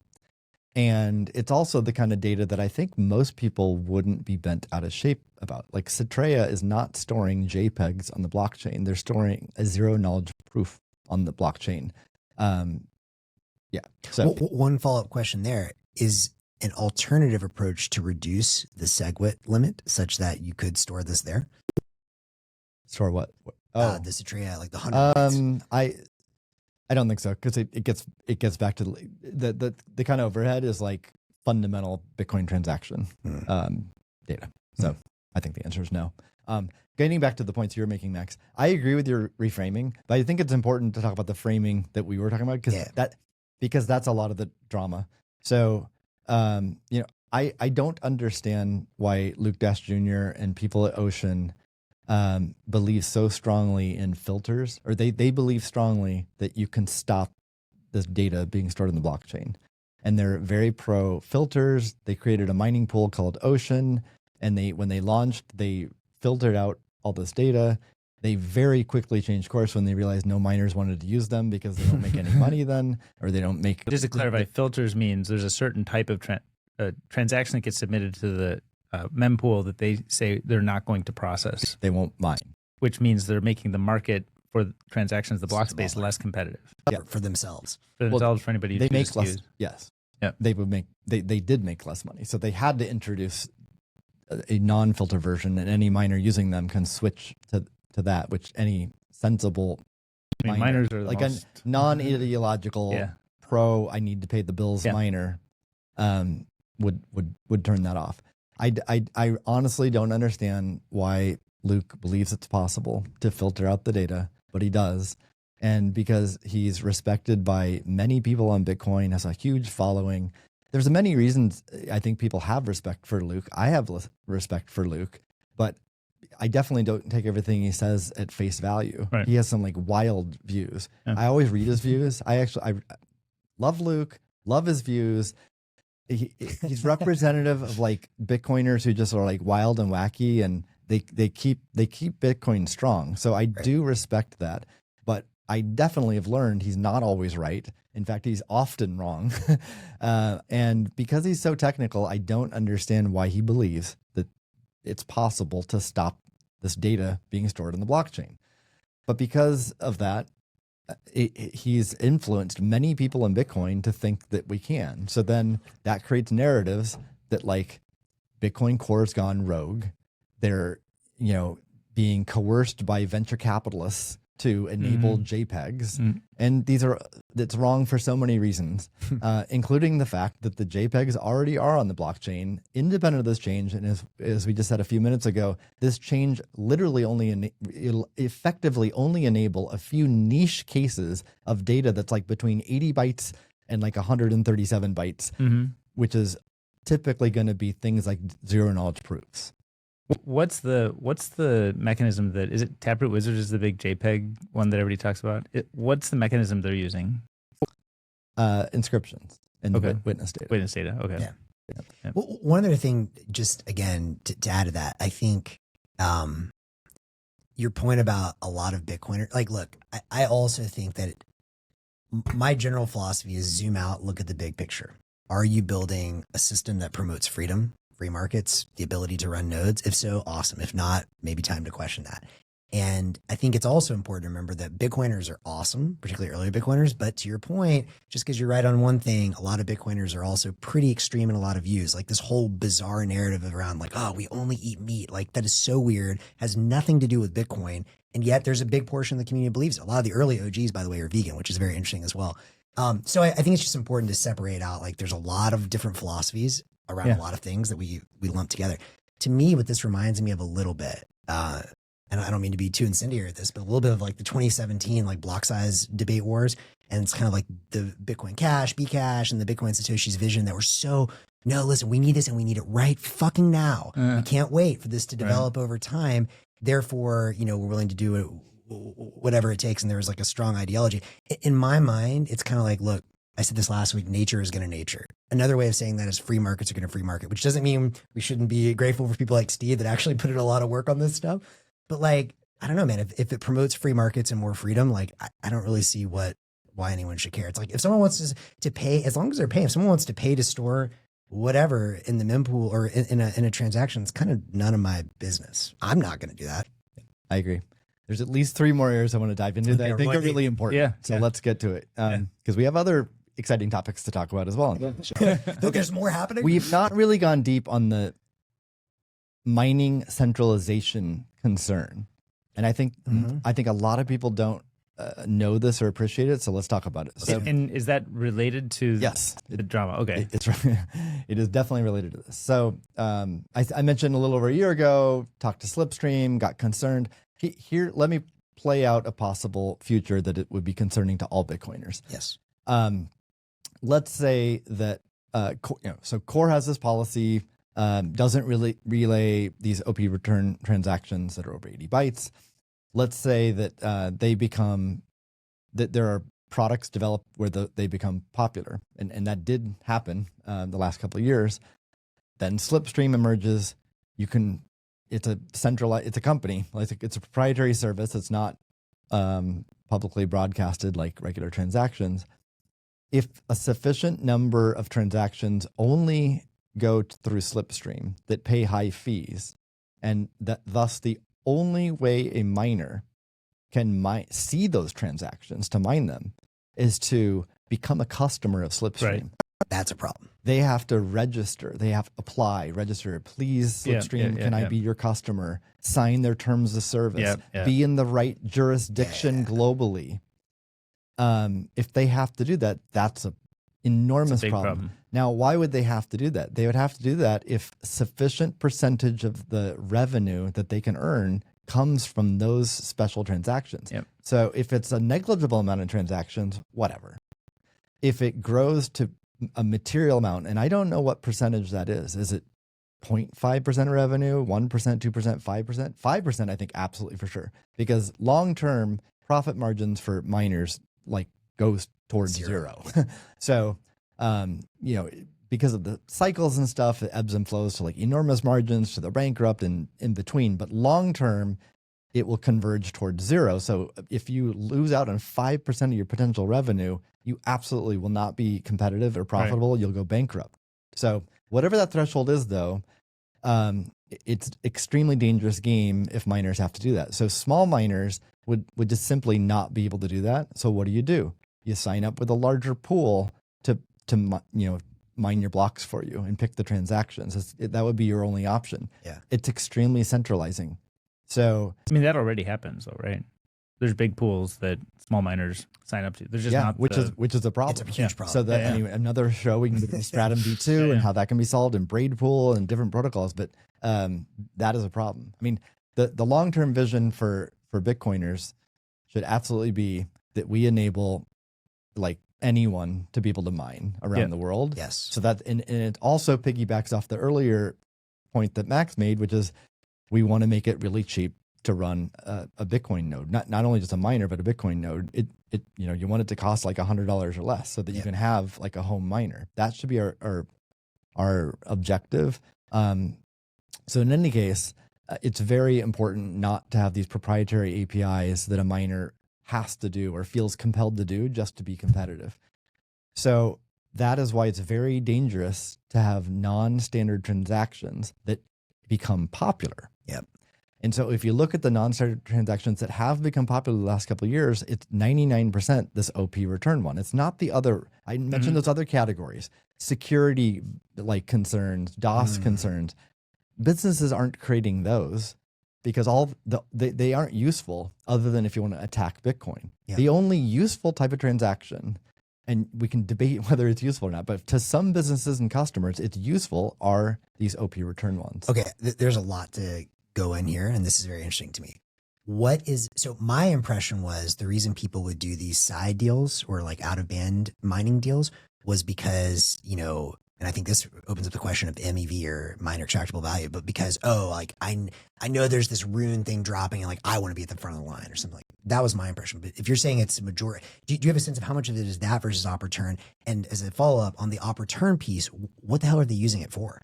And it's also the kind of data that I think most people wouldn't be bent out of shape about. Like Citrea is not storing JPEGs on the blockchain. They're storing a zero knowledge proof on the blockchain. So one follow-up question there is an alternative approach to reduce the SegWit limit such that you could store this there. Store what? The Citrea, like the 100 bytes. I don't think so, because it gets back to the kind of overhead is like fundamental Bitcoin transaction data. So I think the answer is no. Getting back to the points you were making, Max, I agree with your reframing, but I think it's important to talk about the framing that we were talking about because that's a lot of the drama. So I don't understand why Luke Dash Jr. and people at Ocean believe so strongly in filters, or they believe strongly that you can stop this data being stored in the blockchain. And they're very pro filters. They created a mining pool called Ocean, and when they launched, they filtered out all this data. They very quickly changed course when they realized no miners wanted to use them because they don't make any money then, or they don't make. Just to clarify, filters means there's a certain type of transaction that gets submitted to the mempool that they say they're not going to process. They won't mine. Which means they're making the market for transactions, the block space, less competitive. For themselves. For themselves, for anybody who they make less. Use. Yes. Yeah. They did make less money. So they had to introduce a non-filter version, and any miner using them can switch to that, which any sensible miners are like a non-ideological pro, I need to pay the bills miner would turn that off. I honestly don't understand why Luke believes it's possible to filter out the data, but he does. And because he's respected by many people on Bitcoin, has a huge following. There's many reasons I think people have respect for Luke. I have respect for Luke, but I definitely don't take everything he says at face value. Right. He has some like wild views. Yeah. I always read his views. I love Luke, love his views. He's representative of like Bitcoiners who just are like wild and wacky, and they keep Bitcoin strong. So I do respect that, but I definitely have learned he's not always right. In fact, he's often wrong. And because he's so technical, I don't understand why he believes that it's possible to stop this data being stored in the blockchain. But because of that, he's influenced many people in Bitcoin to think that we can. So then that creates narratives that like Bitcoin Core's gone rogue. They're, being coerced by venture capitalists to enable JPEGs. And that's wrong for so many reasons, including the fact that the JPEGs already are on the blockchain, independent of this change. And as we just said a few minutes ago, this change literally it'll effectively only enable a few niche cases of data that's like between 80 bytes and like 137 bytes, which is typically going to be things like zero knowledge proofs. What's the mechanism that is it? Taproot Wizard is the big JPEG one that everybody talks about. What's the mechanism they're using? inscriptions and witness data. Witness data. Okay. Yeah. Yeah. Well, one other thing, just again, to add to that, I think your point about a lot of Bitcoiners, like, look, I also think that my general philosophy is zoom out, look at the big picture. Are you building a system that promotes freedom, free markets, the ability to run nodes? If so, awesome. If not, maybe time to question that. And I think it's also important to remember that Bitcoiners are awesome, particularly early Bitcoiners. But to your point, just because you're right on one thing, a lot of Bitcoiners are also pretty extreme in a lot of views. Like this whole bizarre narrative around like, oh, we only eat meat. Like that is so weird, has nothing to do with Bitcoin. And yet there's a big portion of the community that believes it. A lot of the early OGs, by the way, are vegan, which is very interesting as well. So I think it's just important to separate out, like there's a lot of different philosophies around a lot of things that we lump together. To me, what this reminds me of a little bit, and I don't mean to be too incendiary at this, but a little bit of like the 2017 like block size debate wars. And it's kind of like the Bitcoin Cash, Bcash, and the Bitcoin Satoshi's vision that were so, no, listen, we need this and we need it right fucking now. We can't wait for this to develop over time. Therefore, we're willing to do it, whatever it takes. And there was like a strong ideology. In my mind, it's kind of like, look, I said this last week, nature is going to nature. Another way of saying that is free markets are going to free market, which doesn't mean we shouldn't be grateful for people like Steve that actually put in a lot of work on this stuff. But like, I don't know, man, if it promotes free markets and more freedom, like I don't really see why anyone should care. It's like if someone wants to pay, as long as they're paying, if someone wants to pay to store whatever in the mempool or in a transaction, it's kind of none of my business. I'm not going to do that. I agree. There's at least 3 more areas I want to dive into that I think are really important. Yeah. So let's get to it. Because we have other exciting topics to talk about as well. There's more happening. We've not really gone deep on the mining centralization concern. And I think a lot of people don't know this or appreciate it. So let's talk about it. So, and is that related to the drama? Okay. It is definitely related to this. So I mentioned a little over a year ago, talked to Slipstream, got concerned. Here, let me play out a possible future that it would be concerning to all Bitcoiners. Yes. Let's say that, so Core has this policy, doesn't really relay these OP return transactions that are over 80 bytes. Let's say that that there are products developed where they become popular. And that did happen the last couple of years. Then Slipstream emerges. It's a company. It's a proprietary service. It's not publicly broadcasted like regular transactions. If a sufficient number of transactions only go through Slipstream that pay high fees, and that thus the only way a miner can see those transactions to mine them is to become a customer of Slipstream. Right. That's a problem. They have to register. They have to apply, register. Please, Slipstream, can I be your customer? Sign their terms of service. Be in the right jurisdiction globally. If they have to do that, that's an enormous problem. Now, why would they have to do that? They would have to do that if sufficient percentage of the revenue that they can earn comes from those special transactions. So if it's a negligible amount of transactions, whatever. If it grows to a material amount, and I don't know what percentage that is. Is it 0.5% revenue, 1%, 2%, 5%? 5%, I think, absolutely for sure. Because long-term profit margins for miners goes towards zero. So, because of the cycles and stuff, it ebbs and flows to enormous margins to the bankrupt and in between. But long-term, it will converge towards zero. So if you lose out on 5% of your potential revenue, you absolutely will not be competitive or profitable. You'll go bankrupt. So whatever that threshold is, though, it's extremely dangerous game if miners have to do that. So small miners would just simply not be able to do that. So what do? You sign up with a larger pool to mine your blocks for you and pick the transactions. That would be your only option. It's extremely centralizing. So I mean, that already happens, though, right? There's big pools that small miners sign up to. There's just not which is a problem. It's a huge problem. So that anyway, another show we can get Stratum V2 and how that can be solved in Braid Pool and different protocols. But that is a problem. I mean, the long-term vision for Bitcoiners should absolutely be that we enable anyone to be able to mine around the world. Yes. So that and it also piggybacks off the earlier point that Max made, which is we want to make it really cheap to run a Bitcoin node, not only just a miner, but a Bitcoin node. You want it to cost like $100 or less so that you can have like a home miner. That should be our objective. So in any case, it's very important not to have these proprietary APIs that a miner has to do or feels compelled to do just to be competitive. So that is why it's very dangerous to have non-standard transactions that become popular. Yep. And so if you look at the non-standard transactions that have become popular the last couple of years, it's 99% this OP return one. It's not the other. I mentioned those other categories, security like concerns, DOS concerns. Businesses aren't creating those because they aren't useful other than if you want to attack Bitcoin. Yeah. The only useful type of transaction, and we can debate whether it's useful or not, but to some businesses and customers, it's useful, are these OP return ones. Okay, there's a lot to go in here, and this is very interesting to me. So my impression was the reason people would do these side deals or like out of band mining deals was because, and I think this opens up the question of MEV or miner extractable value, but because, I know there's this rune thing dropping and like, I want to be at the front of the line or something like that. That was my impression. But if you're saying it's a majority, do you have a sense of how much of it is that versus op return? And as a follow up on the op return piece, what the hell are they using it for?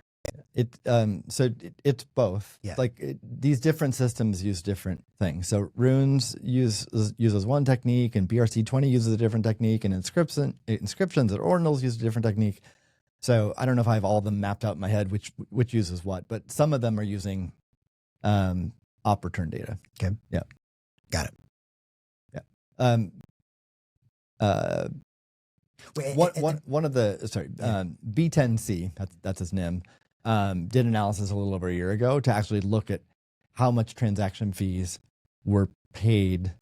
It's both. Yeah. These different systems use different things. So runes uses one technique, and BRC20 uses a different technique, and inscriptions or ordinals use a different technique. So I don't know if I have all of them mapped out in my head, which uses what, but some of them are using op return data. Okay. Yeah. Got it. Yeah. One of the B10C, that's his NIM, did analysis a little over a year ago to actually look at how much transaction fees were paid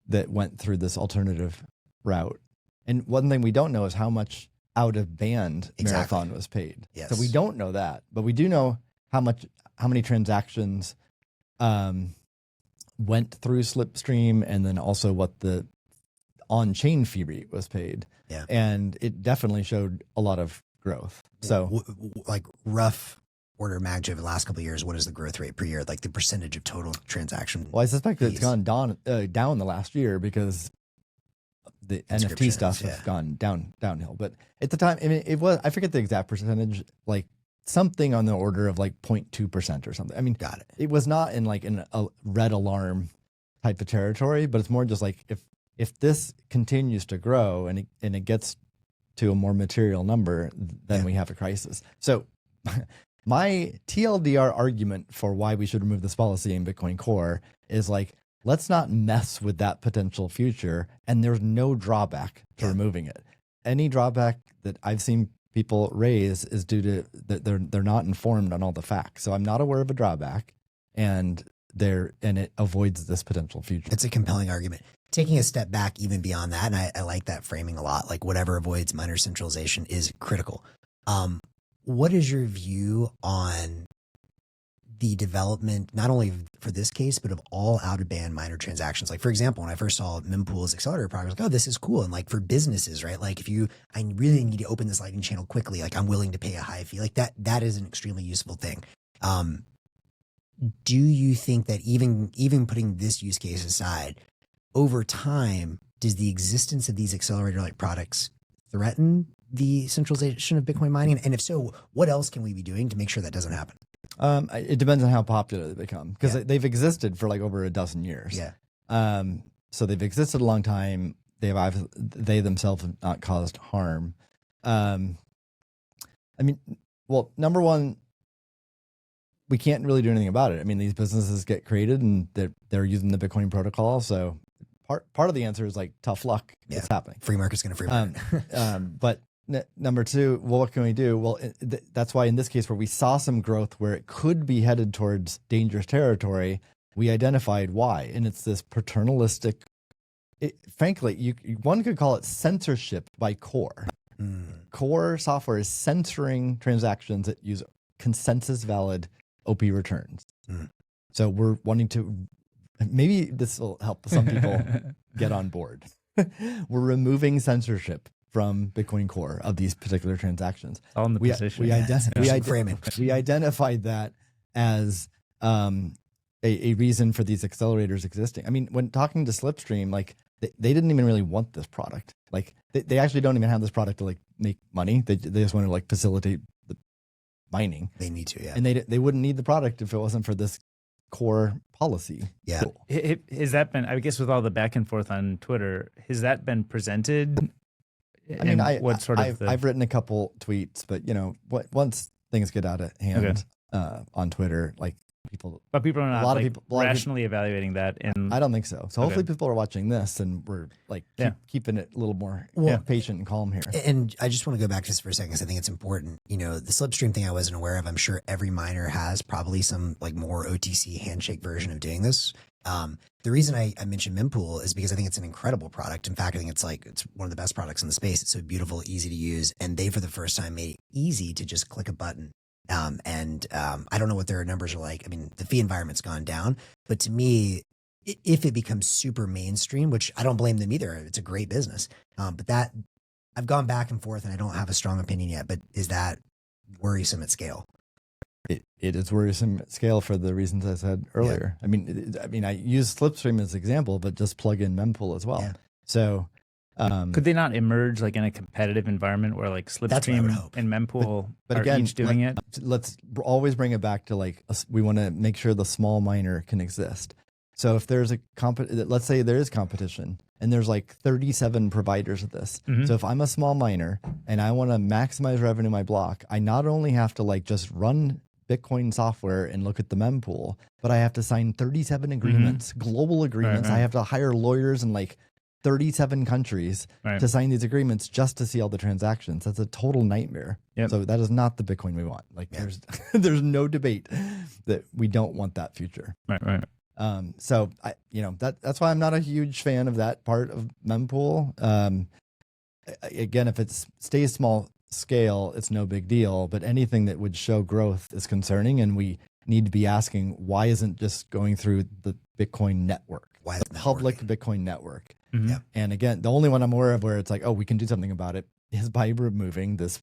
that went through this alternative route. And one thing we don't know is how much out of band Marathon was paid. Yes. So we don't know that, but we do know how many transactions went through Slipstream, and then also what the on-chain fee rate was paid. Yeah. And it definitely showed a lot of growth. So like rough order of magnitude of the last couple of years, what is the growth rate per year? Like the percentage of total transaction? Well, I suspect that it's gone down the last year because the NFT stuff has gone downhill. But at the time, I mean, it was, I forget the exact percentage, like something on the order of like 0.2% or something. I mean, got it. It was not in like a red alarm type of territory, but it's more just like if this continues to grow and it gets to a more material number, then we have a crisis. So my TLDR argument for why we should remove this policy in Bitcoin Core is like, let's not mess with that potential future. And there's no drawback to removing it. Any drawback that I've seen people raise is due to that they're not informed on all the facts. So I'm not aware of a drawback, and it avoids this potential future. It's a compelling argument. Taking a step back even beyond that, and I like that framing a lot, like whatever avoids miner centralization is critical. What is your view on the development, not only for this case, but of all out-of-band miner transactions? Like, for example, when I first saw Mempool's accelerator product, I was like, oh, this is cool. And like for businesses, right? Like I really need to open this Lightning channel quickly, like I'm willing to pay a high fee. Like that is an extremely useful thing. Do you think that even putting this use case aside, over time, does the existence of these accelerator-like products threaten the centralization of Bitcoin mining? And if so, what else can we be doing to make sure that doesn't happen? It depends on how popular they become, because they've existed for like over a dozen years. Yeah. So they've existed a long time. They themselves have not caused harm. I mean, well, number one, we can't really do anything about it. I mean, these businesses get created and they're using the Bitcoin protocol. So part of the answer is like tough luck. Yeah. It's happening. Free market's going to free market. But number two, well, what can we do? Well, that's why in this case where we saw some growth where it could be headed towards dangerous territory, we identified why. And it's this paternalistic, frankly, one could call it censorship by core. Core software is censoring transactions that use consensus valid OP returns. So we're wanting to, maybe this will help some people get on board. We're removing censorship from Bitcoin Core of these particular transactions. All in the position. We identified that as a reason for these accelerators existing. I mean, when talking to Slipstream, like they didn't even really want this product. Like they actually don't even have this product to like make money. They just want to like facilitate the mining. They need to, yeah. And they wouldn't need the product if it wasn't for this core policy. Yeah. Cool. Has that been, I guess with all the back and forth on Twitter, has that been presented? I mean, I've written a couple tweets, but you know, once things get out of hand on Twitter, like people are not a lot of people rationally evaluating that. And I don't think so. So hopefully people are watching this and we're like keeping it a little more patient and calm here. And I just want to go back just for a second because I think it's important. You know, the Slipstream thing I wasn't aware of. I'm sure every miner has probably some like more OTC handshake version of doing this. The reason I mentioned Mempool is because I think it's an incredible product. In fact, I think it's one of the best products in the space. It's so beautiful, easy to use. And they, for the first time, made it easy to just click a button. I don't know what their numbers are like. I mean, the fee environment's gone down, but to me, if it becomes super mainstream, which I don't blame them either, it's a great business. But that I've gone back and forth and I don't have a strong opinion yet, but is that worrisome at scale? It is worrisome at scale for the reasons I said earlier. Yeah. I mean, I use Slipstream as an example, but just plug in Mempool as well. Yeah. So, could they not emerge like in a competitive environment where like Slipstream and Mempool are again, each doing it? Let's always bring it back to like we want to make sure the small miner can exist. So if there's let's say there is competition and there's like 37 providers of this. Mm-hmm. So if I'm a small miner and I want to maximize revenue in my block, I not only have to like just run Bitcoin software and look at the mempool, but I have to sign 37 agreements, global agreements. Right. I have to hire lawyers in like 37 countries to sign these agreements just to see all the transactions. That's a total nightmare. Yep. So that is not the Bitcoin we want. Like there's no debate that we don't want that future. Right. So that's why I'm not a huge fan of that part of mempool. Again, if it stays small scale, it's no big deal, but anything that would show growth is concerning, and we need to be asking, why isn't just going through the Bitcoin network? Why the public Bitcoin network? Mm-hmm. Yeah. And again, the only one I'm aware of where it's like, oh, we can do something about it is by removing this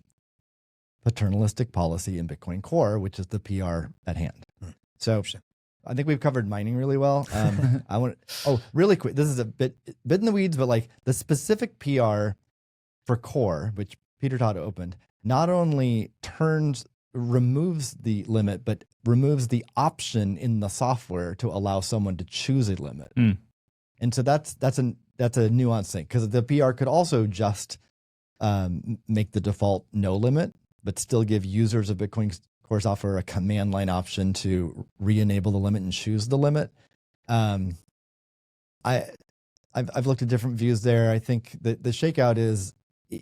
paternalistic policy in Bitcoin Core, which is the PR at hand. So I think we've covered mining really well. Really quick. This is a bit in the weeds, but like the specific PR for Core, which Peter Todd opened, not only removes the limit, but removes the option in the software to allow someone to choose a limit. And so that's a nuanced thing, because the PR could also just make the default no limit, but still give users of Bitcoin Core software a command line option to re-enable the limit and choose the limit. I've looked at different views there. I think that the shakeout is,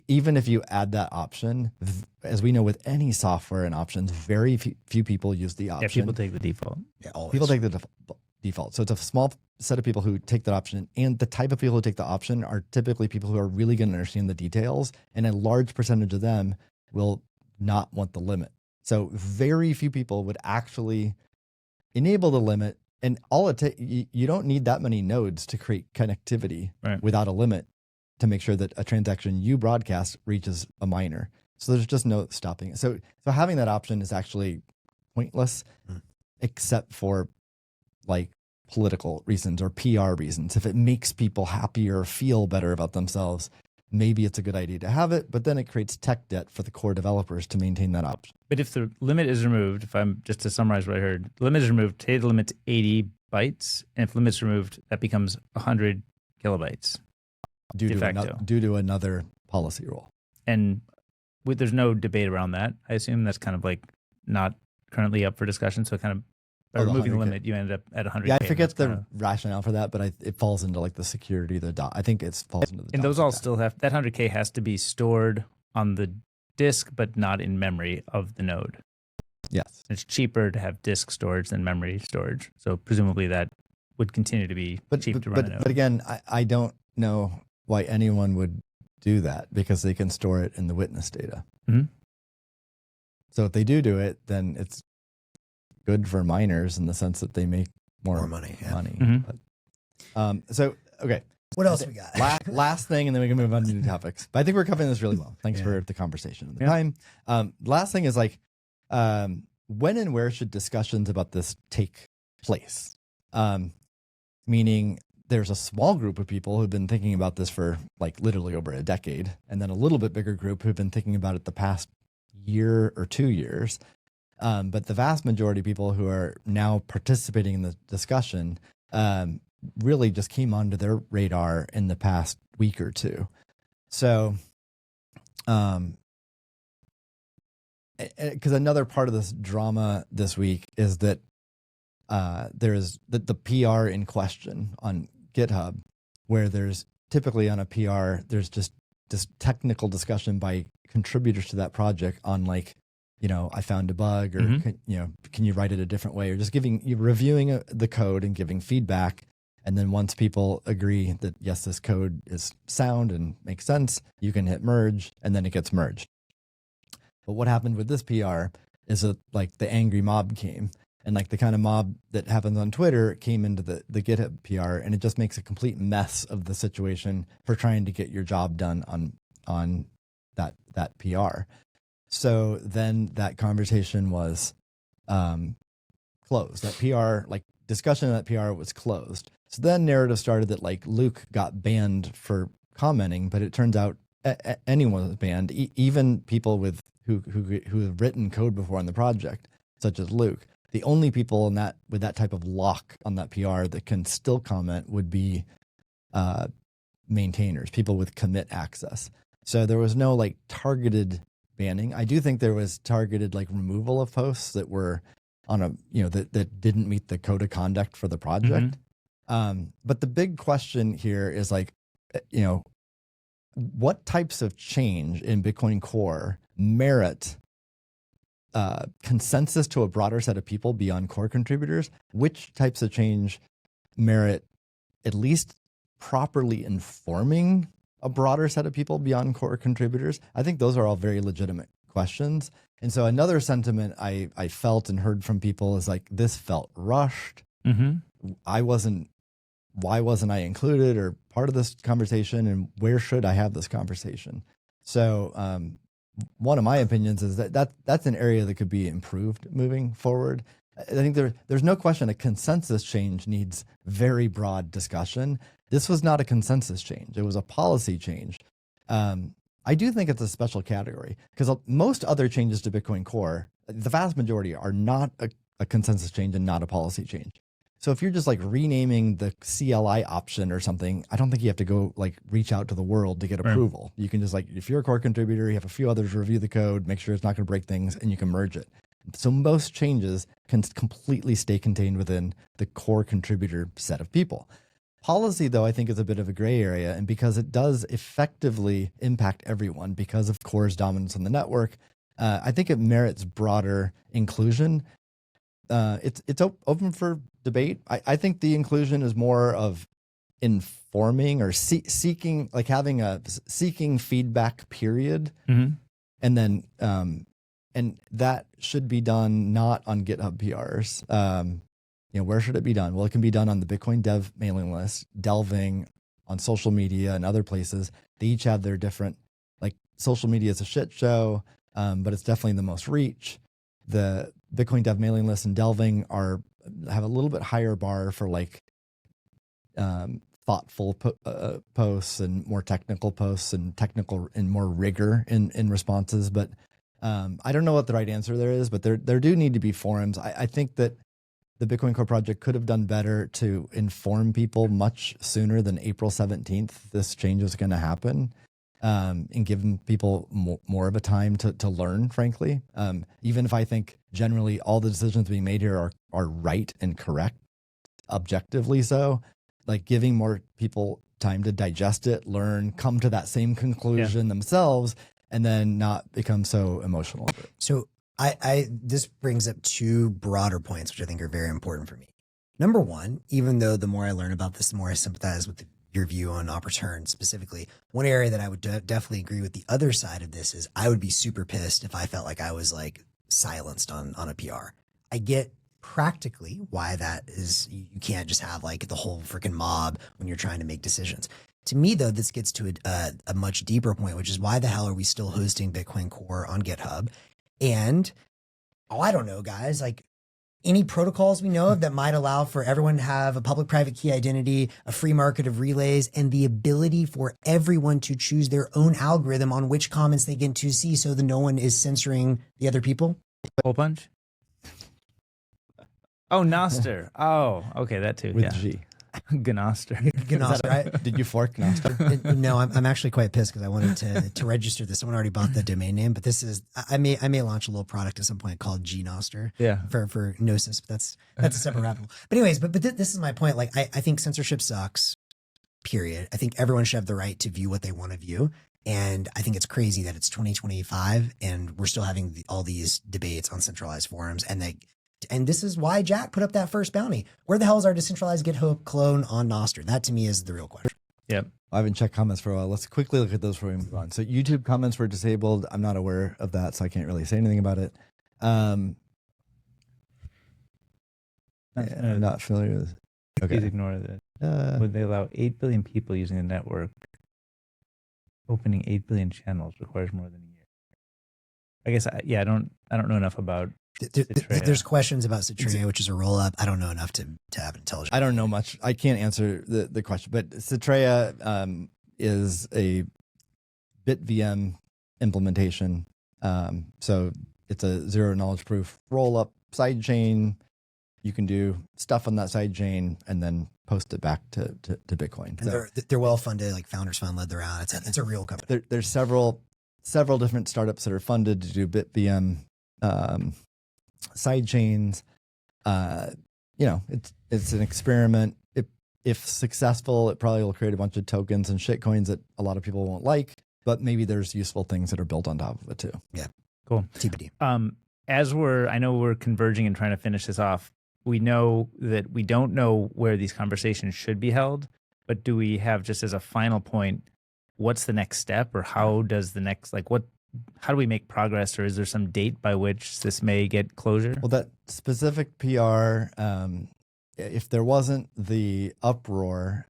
even if you add that option, as we know with any software and options, very few people use the option. Yeah, people take the default. Yeah, always. People take the default. So it's a small set of people who take that option, and the type of people who take the option are typically people who are really going to understand the details, and a large percentage of them will not want the limit. So very few people would actually enable the limit, and all it takes, you don't need that many nodes to create connectivity without a limit to make sure that a transaction you broadcast reaches a miner. So there's just no stopping it. So having that option is actually pointless, except for like political reasons or PR reasons. If it makes people happier or feel better about themselves, maybe it's a good idea to have it, but then it creates tech debt for the core developers to maintain that option. But if the limit is removed, if I'm just to summarize what I heard, the limit is removed, today the limit's 80 bytes, and if the limit's removed, that becomes 100 kilobytes. Due to another policy rule. And there's no debate around that. I assume that's kind of like not currently up for discussion. So kind of by removing the limit, you ended up at 100. Yeah, I forget the rationale for that, but it falls into like the security, I think it falls into the And those all still have, that 100K has to be stored on the disk, but not in memory of the node. Yes. It's cheaper to have disk storage than memory storage. So presumably that would continue to be cheap to run a node. But again, I don't know why anyone would do that, because they can store it in the witness data. Mm-hmm. So if they do it, then it's good for miners in the sense that they make more money. Mm-hmm. But, okay. What else we got? Last thing, and then we can move on to new topics. But I think we're covering this really well. Thanks for the conversation and the time. Last thing is like, when and where should discussions about this take place? Meaning there's a small group of people who've been thinking about this for like literally over a decade, and then a little bit bigger group who've been thinking about it the past year or 2 years. But the vast majority of people who are now participating in the discussion really just came onto their radar in the past week or two. So, because another part of this drama this week is that there's the PR in question on GitHub, where there's typically on a PR, there's just this technical discussion by contributors to that project on like, I found a bug, or can you write it a different way, or just reviewing the code and giving feedback. And then once people agree that yes, this code is sound and makes sense, you can hit merge, and then it gets merged. But what happened with this PR is that like the angry mob came. And like the kind of mob that happens on Twitter came into the GitHub PR, and it just makes a complete mess of the situation for trying to get your job done on that PR. So then that conversation was closed. That PR, like discussion of that PR was closed. So then narrative started that like Luke got banned for commenting, but it turns out anyone was banned, even people who have written code before on the project, such as Luke. The only people with that type of lock on that PR that can still comment would be maintainers, people with commit access. So there was no like targeted banning. I do think there was targeted like removal of posts that were on that didn't meet the code of conduct for the project. But the big question here is like, what types of change in Bitcoin Core merit consensus to a broader set of people beyond core contributors? Which types of change merit at least properly informing a broader set of people beyond core contributors? I think those are all very legitimate questions. And so another sentiment I felt and heard from people is like, this felt rushed. Why wasn't I included or part of this conversation, and where should I have this conversation? So one of my opinions is that's an area that could be improved moving forward. I think there's no question a consensus change needs very broad discussion. This was not a consensus change. It was a policy change. I do think it's a special category because most other changes to Bitcoin Core, the vast majority are not a consensus change and not a policy change. So if you're just like renaming the CLI option or something, I don't think you have to go like reach out to the world to get approval. You can just like, if you're a core contributor, you have a few others review the code, make sure it's not going to break things, and you can merge it. So most changes can completely stay contained within the core contributor set of people. Policy, though, I think is a bit of a gray area, and because it does effectively impact everyone because of Core's dominance on the network, I think it merits broader inclusion. It's open for debate. I think the inclusion is more of informing or seeking, like having a seeking feedback period, and then and that should be done not on GitHub PRs. Where should it be done? Well, it can be done on the Bitcoin Dev mailing list, delving on social media and other places. They each have their different, like social media is a shit show, but it's definitely the most reach. The Bitcoin Dev mailing list and delving have a little bit higher bar for like thoughtful posts and more technical posts and more rigor in responses. But I don't know what the right answer there is, but there do need to be forums. I think that the Bitcoin Core project could have done better to inform people much sooner than April 17th. This change is going to happen. And giving people more of a time to learn, frankly. Even if I think generally all the decisions being made here are right and correct, objectively so, like giving more people time to digest it, learn, come to that same conclusion themselves, and then not become so emotional. So this brings up two broader points, which I think are very important for me. Number one, even though the more I learn about this, the more I sympathize with your view on op return specifically. One area that I would definitely agree with the other side of this is I would be super pissed if I felt like I was like silenced on a PR. I get practically why that is. You can't just have like the whole freaking mob when you're trying to make decisions. To me, though, this gets to a much deeper point, which is why the hell are we still hosting Bitcoin Core on GitHub? And, I don't know, guys, like, any protocols we know of that might allow for everyone to have a public-private key identity, a free market of relays, and the ability for everyone to choose their own algorithm on which comments they get to see so that no one is censoring the other people? Hole punch? Oh, Noster. Oh, okay, that too. With yeah. G. Gnoster. Gnoster, right? Did you fork Gnoster? No, I'm actually quite pissed because I wanted to register this. Someone already bought the domain name, but this is I may launch a little product at some point called Gnoster. Yeah. For Gnosis, but that's a separate rabbit hole. But anyways, but this is my point. Like I think censorship sucks. Period. I think everyone should have the right to view what they want to view. And I think it's crazy that it's 2025 and we're still having all these debates on centralized forums. And this is why Jack put up that first bounty. Where the hell is our decentralized GitHub clone on Noster? That to me is the real question. Yep. I haven't checked comments for a while. Let's quickly look at those before we move on. So YouTube comments were disabled. I'm not aware of that, so I can't really say anything about it. I'm not familiar with. Okay. Please ignore that. Would they allow 8 billion people using the network? Opening 8 billion channels requires more than a year. I guess, I don't know enough about. There's questions about Citrine, which is a roll up. I don't know enough to have intelligence. I don't know much. I can't answer the question, but Citrea is a BitVM implementation. So it's a zero knowledge proof roll up sidechain. You can do stuff on that sidechain and then post it back to Bitcoin. And So they're well funded, like Founders Fund led around. It's a real company. there's several different startups that are funded to do BitVM side chains. It's an experiment. If successful, it probably will create a bunch of tokens and shitcoins that a lot of people won't like, but maybe there's useful things that are built on top of it too. Yeah. Cool. TBD. I know we're converging and trying to finish this off. We know that we don't know where these conversations should be held, but do we have, just as a final point, what's the next step, or how does the next, how do we make progress, or is there some date by which this may get closure? Well, that specific PR, if there wasn't the uproar,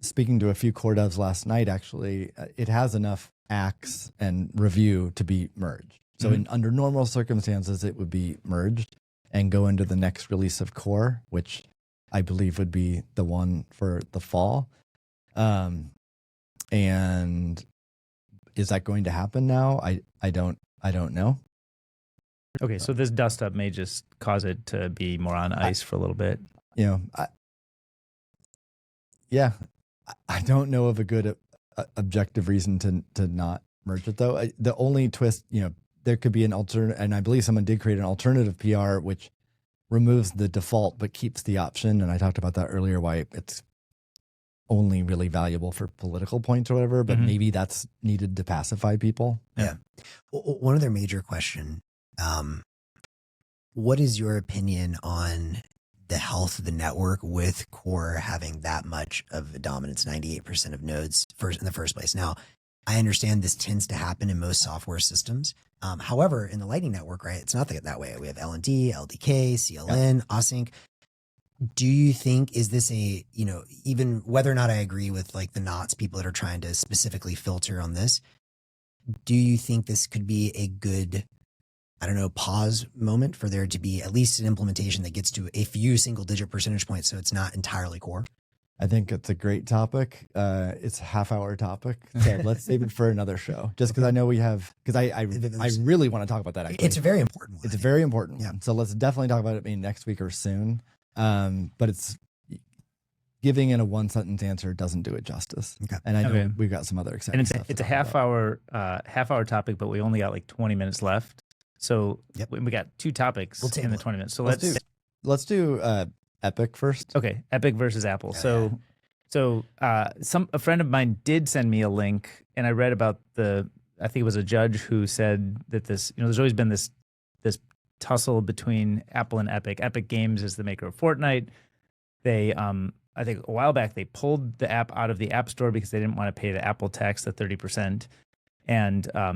speaking to a few core devs last night, actually, it has enough acts and review to be merged. So under normal circumstances, it would be merged and go into the next release of core, which I believe would be the one for the fall. And is that going to happen now? I don't know. Okay, so this dust up may just cause it to be more on ice for a little bit. I don't know of a good objective reason to not merge it though. The only twist, there could be an alternate, and I believe someone did create an alternative PR which removes the default but keeps the option. And I talked about that earlier, why it's only really valuable for political points or whatever, but maybe that's needed to pacify people. Yeah. One other major question. What is your opinion on the health of the network with core having that much of a dominance, 98% of nodes in the first place? Now, I understand this tends to happen in most software systems. However, in the Lightning Network, right, it's not that way. We have LND, LDK, CLN, async. Do you think, is this even whether or not I agree with like the knots, people that are trying to specifically filter on this, do you think this could be a good, pause moment for there to be at least an implementation that gets to a few single digit percentage points so it's not entirely core? I think it's a great topic. It's a half-hour topic, so let's save it for another show. Just because I know we have, because I really want to talk about that. Actually, it's a very important one. It's a very important one. So let's definitely talk about it maybe next week or soon. But it's giving in a one-sentence answer doesn't do it justice. Okay. And I know we've got some other exciting stuff. It's a half-hour topic, but we only got like 20 minutes left. So we got two topics in the 20 minutes. So let's do Epic first. Okay, Epic versus Apple. A friend of mine did send me a link, and I read about I think it was a judge who said that this, there's always been this tussle between Apple and Epic. Epic Games is the maker of Fortnite. They, I think a while back, they pulled the app out of the App Store because they didn't want to pay the Apple tax, the 30%. And I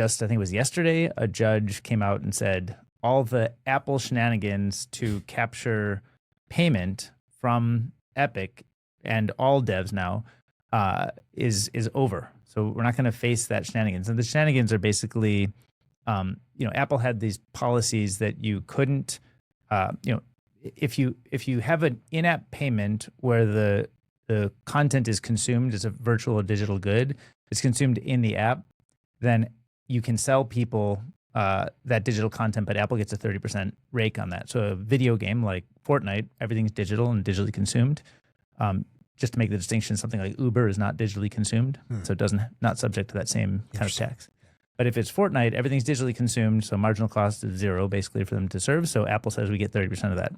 think it was yesterday, a judge came out and said all the Apple shenanigans to capture payment from Epic and all devs now is over. So we're not going to face that shenanigans. And the shenanigans are basically, Apple had these policies that you couldn't if you have an in-app payment where the content is consumed as a virtual or digital good, it's consumed in the app, then you can sell people that digital content, but Apple gets a 30% rake on that. So a video game like Fortnite, everything's digital and digitally consumed. Just to make the distinction, something like Uber is not digitally consumed, so it not subject to that same kind of tax. But if it's Fortnite, everything's digitally consumed, so marginal cost is zero basically for them to serve. So Apple says we get 30% of that,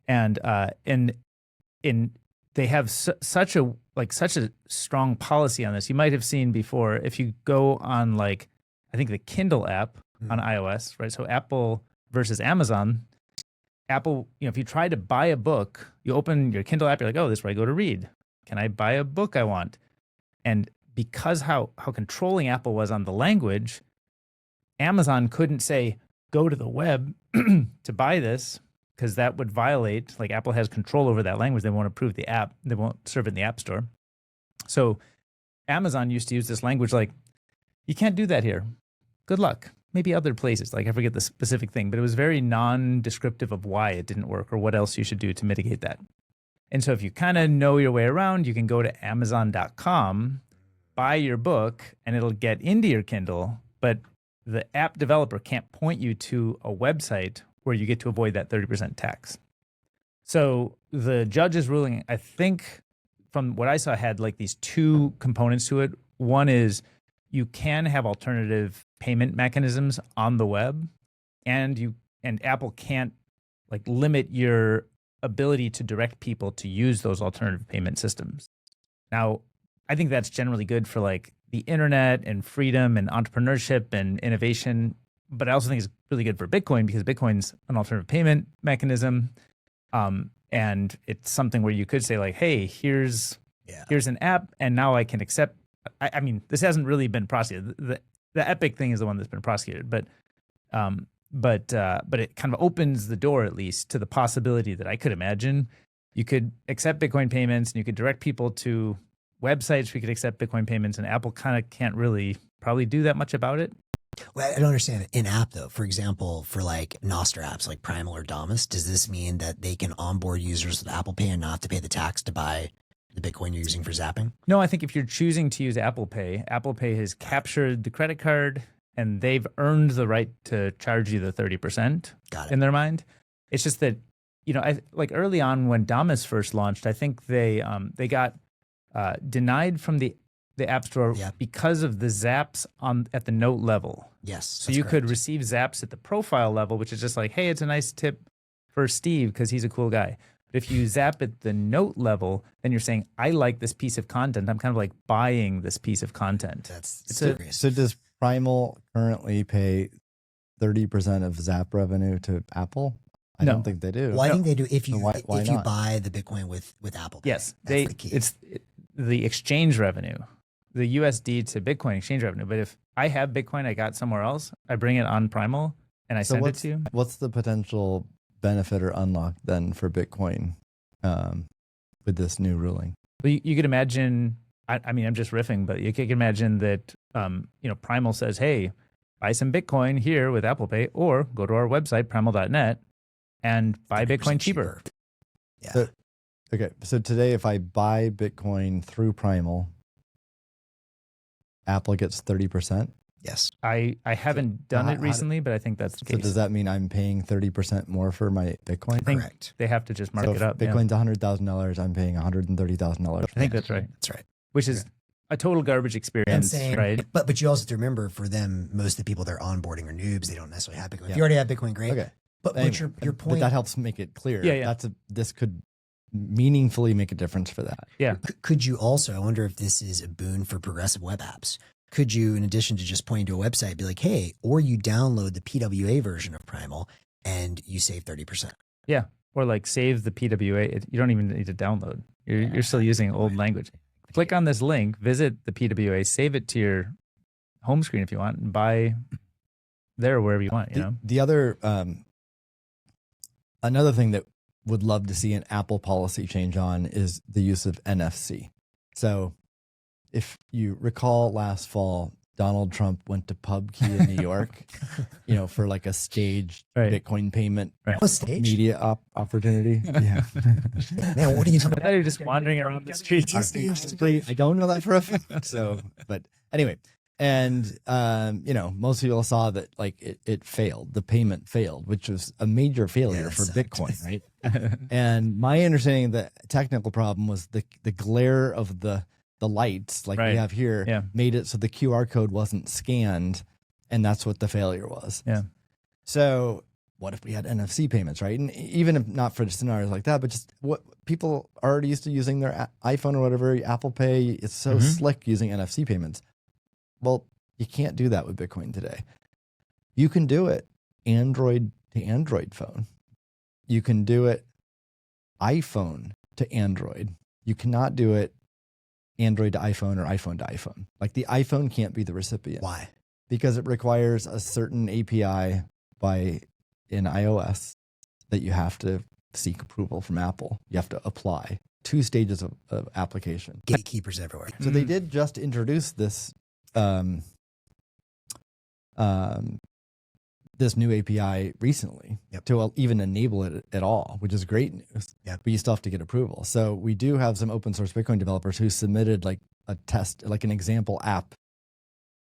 and they have such a strong policy on this. You might have seen before if you go on I think the Kindle app on iOS, right? So Apple versus Amazon. Apple, if you try to buy a book, you open your Kindle app, you're like, oh, this is where I go to read. Can I buy a book I want? And because how controlling Apple was on the language, Amazon couldn't say, go to the web to buy this, because that would violate, Apple has control over that language. They won't approve the app. They won't serve it in the App Store. So Amazon used to use this language you can't do that here. Good luck. Maybe other places, I forget the specific thing, but it was very non-descriptive of why it didn't work or what else you should do to mitigate that. And so if you kind of know your way around, you can go to Amazon.com, buy your book, and it'll get into your Kindle, but the app developer can't point you to a website where you get to avoid that 30% tax. So the judge's ruling, I think, from what I saw, had these two components to it. One is you can have alternative payment mechanisms on the web, and Apple can't limit your ability to direct people to use those alternative payment systems. Now, I think that's generally good for the internet and freedom and entrepreneurship and innovation, but I also think it's really good for Bitcoin because Bitcoin's an alternative payment mechanism, and it's something where you could say hey, here's an app, and now I can accept. I mean, this hasn't really been prosecuted. The Epic thing is the one that's been prosecuted, but it kind of opens the door, at least, to the possibility that I could imagine you could accept Bitcoin payments and you could direct people to websites where you could accept Bitcoin payments, and Apple kind of can't really probably do that much about it. Well, I don't understand. In app though, for example, for Nostr apps like Primal or Damus, does this mean that they can onboard users with Apple Pay and not have to pay the tax to buy the Bitcoin you're using for zapping? No, I think if you're choosing to use Apple Pay has captured the credit card and they've earned the right to charge you the 30% in their mind. It's just that, early on when Damus first launched, I think they got denied from the App Store because of the zaps at the note level. Yes. So you could receive zaps at the profile level, which is just hey, it's a nice tip for Steve because he's a cool guy. If you zap at the note level, then you're saying, I like this piece of content. I'm kind of buying this piece of content. That's serious. So does Primal currently pay 30% of Zap revenue to Apple? I don't think they do. Well, I think they do if you why you buy the Bitcoin with Apple Pay. Yes, that's the key. It's the exchange revenue, the USD to Bitcoin exchange revenue. But if I have Bitcoin I got somewhere else, I bring it on Primal and I send it to you. What's the potential benefit or unlock then for Bitcoin with this new ruling? Well, you could imagine, I mean, I'm just riffing, but you could imagine that, Primal says, hey, buy some Bitcoin here with Apple Pay, or go to our website, primal.net, and buy Bitcoin cheaper. Yeah. So today, if I buy Bitcoin through Primal, Apple gets 30%? Yes. I haven't done it recently, but I think that's the case. So does that mean I'm paying 30% more for my Bitcoin? I think Correct. they have to just mark it up. Bitcoin's $100,000, I'm paying $130,000. I think that's right. That's right. Which is a total garbage experience, right? But you also have to remember, for them, most of the people they're onboarding are noobs. They don't necessarily have Bitcoin. If you already have Bitcoin, great. Okay. But your point... But that helps make it clear. Yeah. This could meaningfully make a difference for that. Yeah. Could you also, I wonder if this is a boon for progressive web apps. Could you, in addition to just pointing to a website, be like, hey, or you download the PWA version of Primal and you save 30%. Yeah. Or save the PWA. You don't even need to download. You're still using old language. Click on this link, visit the PWA, save it to your home screen if you want, and buy there or wherever you want, The other, another thing that would love to see an Apple policy change on is the use of NFC. So if you recall last fall, Donald Trump went to PubKey in New York, for like a staged Bitcoin payment media opportunity. Yeah. Man, what are you talking I thought you were just wandering around the streets. I don't know that for a fact. So, but anyway, and most people saw that like it failed. The payment failed, which was a major failure for Bitcoin, right? And my understanding of the technical problem was the glare of the lights like we have here made it so the QR code wasn't scanned, and that's what the failure was. Yeah. So what if we had NFC payments, right? And even if not for scenarios like that, but just what people are already used to using their iPhone or whatever, Apple Pay, it's so slick using NFC payments. Well, you can't do that with Bitcoin today. You can do it Android to Android phone. You can do it iPhone to Android. You cannot do it Android to iPhone or iPhone to iPhone. Like the iPhone can't be the recipient. Why? Because it requires a certain API in iOS that you have to seek approval from Apple. You have to apply 2 stages of application. Gatekeepers everywhere. So they did just introduce this this new API recently to even enable it at all, which is great news. But you still have to get approval. So we do have some open source Bitcoin developers who submitted like a test, like an example app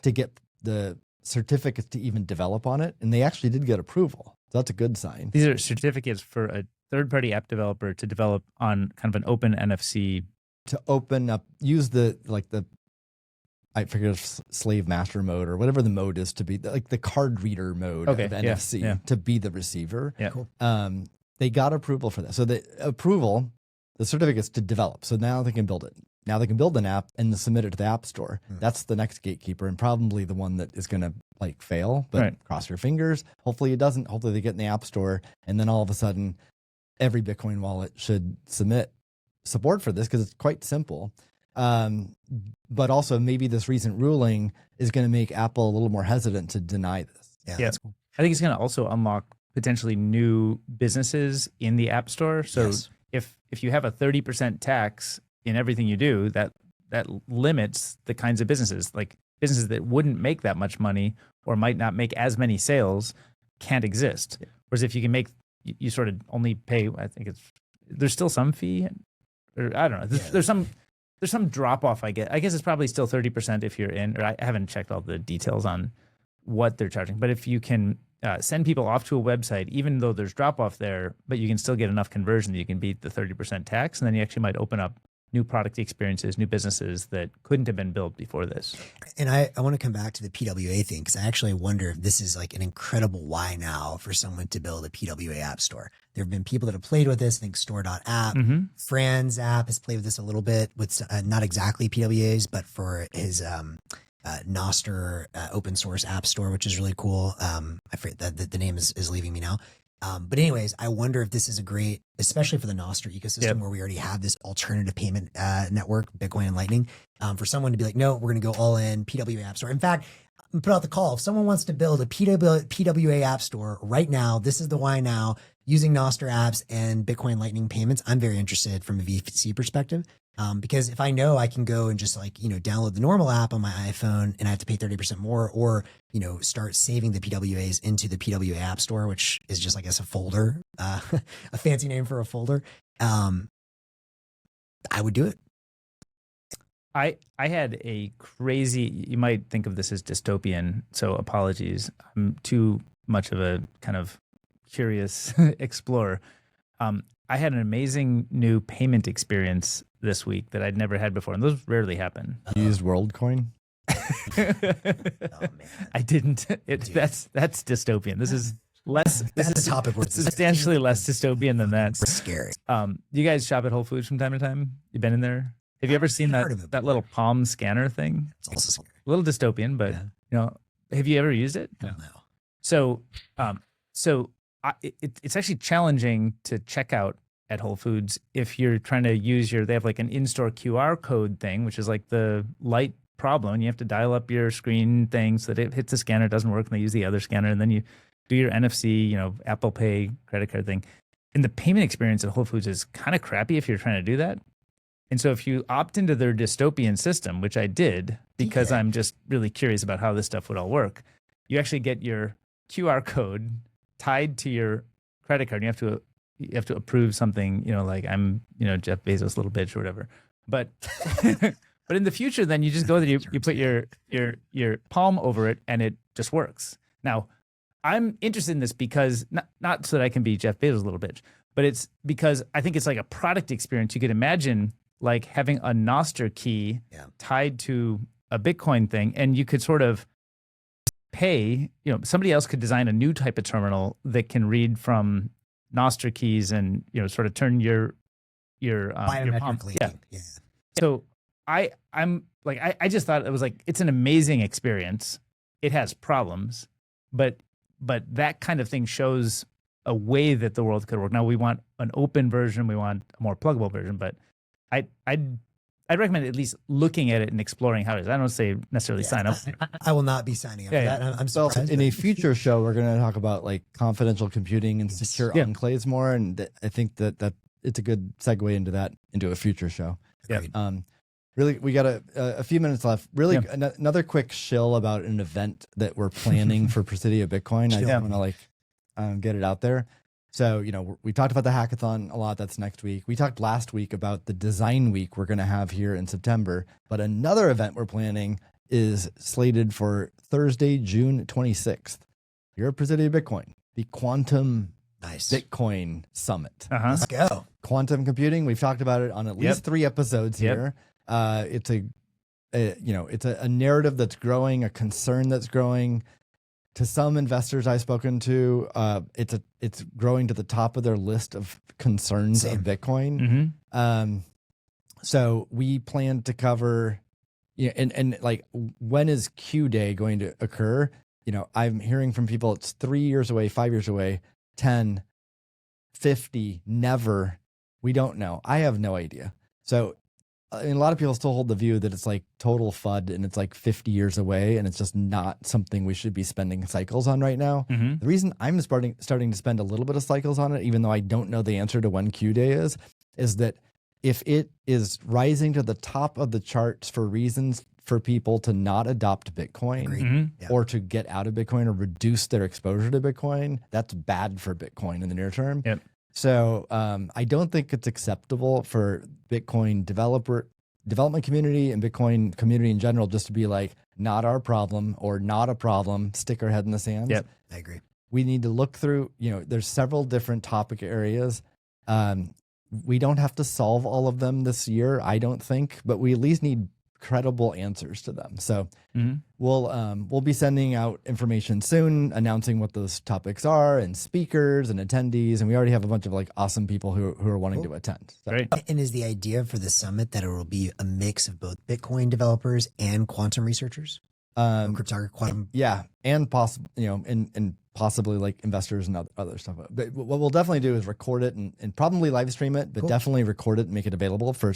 to get the certificates to even develop on it. And they actually did get approval. So that's a good sign. These are certificates for a third-party app developer to develop on kind of an open NFC. To open up, use I forget slave master mode or whatever the mode is to be like the card reader mode of NFC to be the receiver. Yeah. Cool. They got approval for that. So the certificates to develop. So now they can build it. Now they can build an app and submit it to the App Store. That's the next gatekeeper and probably the one that is going to like fail, but cross your fingers. Hopefully it doesn't. Hopefully they get in the App Store and then all of a sudden every Bitcoin wallet should submit support for this because it's quite simple. But also maybe this recent ruling is going to make Apple a little more hesitant to deny this. Yeah. That's cool. I think it's going to also unlock potentially new businesses in the App Store. So if you have a 30% tax in everything you do, that limits the kinds of businesses, like businesses that wouldn't make that much money or might not make as many sales can't exist. Whereas if you can make, you sort of only pay, I think there's still some fee, or I don't know. There's some drop off. I guess it's probably still 30% if you're in, or I haven't checked all the details on what they're charging. But if you can send people off to a website, even though there's drop off there, but you can still get enough conversion that you can beat the 30% tax, and then you actually might open up new product experiences, new businesses that couldn't have been built before this. And I want to come back to the PWA thing because I actually wonder if this is like an incredible why now for someone to build a PWA app store. There have been people that have played with this. I think store.app, Fran's app has played with this a little bit with not exactly PWAs, but for his Noster open source app store, which is really cool. I forget that the name is leaving me now. But anyways, I wonder if this is a great, especially for the Nostr ecosystem where we already have this alternative payment network, Bitcoin and Lightning, for someone to be like, no, we're going to go all in PWA app store. In fact, put out the call. If someone wants to build a PWA app store right now, this is the why now, using Nostr apps and Bitcoin Lightning payments. I'm very interested from a VC perspective. Because if I know I can go and just like, download the normal app on my iPhone and I have to pay 30% more, or, start saving the PWAs into the PWA app store, which is just, I guess, a folder, a fancy name for a folder. I would do it. I had a crazy, you might think of this as dystopian, so apologies. I'm too much of a kind of curious explorer. I had an amazing new payment experience this week that I'd never had before, and those rarely happen. You used WorldCoin? Oh, man. I didn't. That's dystopian. This is less. This is a topic we're substantially less dystopian than that. Scary. You guys shop at Whole Foods from time to time? You been in there? Have you ever seen that little palm scanner thing? It's also scary. A little dystopian, but have you ever used it? No. So, it's actually challenging to check out at Whole Foods if you're trying to use they have like an in-store QR code thing, which is like the light problem. And you have to dial up your screen thing so that it hits the scanner, doesn't work, and they use the other scanner, and then you do your NFC, Apple Pay credit card thing. And the payment experience at Whole Foods is kind of crappy if you're trying to do that. And so if you opt into their dystopian system, which I did because Yeah. I'm just really curious about how this stuff would all work, you actually get your QR code tied to your credit card. You have to approve something, like I'm, Jeff Bezos' little bitch or whatever. But but in the future, then you just go there, you put your palm over it, and it just works. Now, I'm interested in this because not so that I can be Jeff Bezos' little bitch, but it's because I think it's like a product experience. You could imagine like having a Nostr key tied to a Bitcoin thing, and you could sort of pay, somebody else could design a new type of terminal that can read from Nostr keys and, sort of turn your biometrically. Yeah. So I'm like, I just thought it was like, it's an amazing experience. It has problems, but that kind of thing shows a way that the world could work. Now we want an open version. We want a more pluggable version, but I'd recommend at least looking at it and exploring how it is. I don't say necessarily sign up. I will not be signing up for that. I'm surprised. In a future show, we're going to talk about like confidential computing and secure enclaves more. And I think that it's a good segue into a future show. Yeah. Really, we got a few minutes left. Really, another quick shill about an event that we're planning for Presidio Bitcoin. I just want to like get it out there. So, we talked about the hackathon a lot. That's next week. We talked last week about the design week we're going to have here in September. But another event we're planning is slated for Thursday, June 26th. Here at Presidio Bitcoin, the Quantum Bitcoin Summit. Let's go. Quantum computing. We've talked about it on at least 3 episodes here. It's a narrative that's growing, a concern that's growing. To some investors I've spoken to, it's growing to the top of their list of concerns of Bitcoin. Mm-hmm. So we plan to cover, and like, when is Q Day going to occur? I'm hearing from people it's 3 years away, 5 years away, 10, 50, never. We don't know. I have no idea. So a lot of people still hold the view that it's like total FUD and it's like 50 years away and it's just not something we should be spending cycles on right now. Mm-hmm. The reason I'm starting to spend a little bit of cycles on it, even though I don't know the answer to when Q Day is that if it is rising to the top of the charts for reasons for people to not adopt Bitcoin or to get out of Bitcoin or reduce their exposure to Bitcoin, that's bad for Bitcoin in the near term. Yep. So I don't think it's acceptable for Bitcoin development community and Bitcoin community in general just to be like, not our problem or not a problem, stick our head in the sand. Yep. I agree. We need to look through, there's several different topic areas. We don't have to solve all of them this year, I don't think, but we at least need credible answers to them. So we'll be sending out information soon, announcing what those topics are and speakers and attendees. And we already have a bunch of like awesome people who are wanting to attend. So. Great. And is the idea for the summit that it will be a mix of both Bitcoin developers and quantum researchers? Cryptography, quantum. Yeah. And possible, and possibly like investors and other stuff. But what we'll definitely do is record it and probably live stream it, but definitely record it and make it available for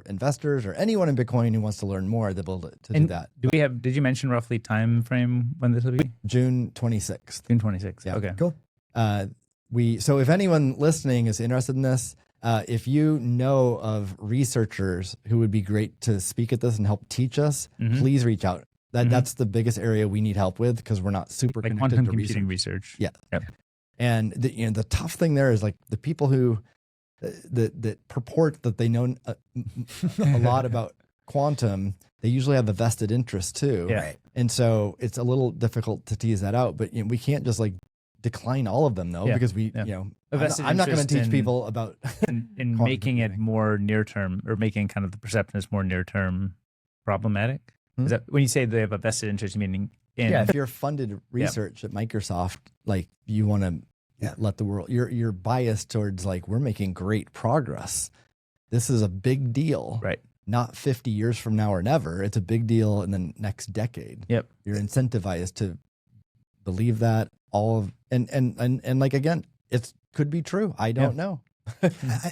investors or anyone in Bitcoin who wants to learn more, they'll be able to do that. Did you mention roughly time frame when this will be? June 26th. June 26th. Yeah. Okay. Cool. So if anyone listening is interested in this, if you know of researchers who would be great to speak at this and help teach us, please reach out. That's the biggest area we need help with because we're not super Like connected quantum to computing research. Yeah. Yep. And the tough thing there is like the people who that purport that they know a lot about quantum, they usually have a vested interest too. Yeah. Right. And so it's a little difficult to tease that out, but we can't just like decline all of them though, because I'm not going to teach people about in making it more near term or making kind of the perception as more near term problematic. Is that when you say they have a vested interest, meaning if you're funded research at Microsoft, like you want to let the world, you're biased towards like, we're making great progress. This is a big deal. Right. Not 50 years from now or never. It's a big deal in the next decade. Yep. You're incentivized to believe that and like, again, it could be true. I don't know.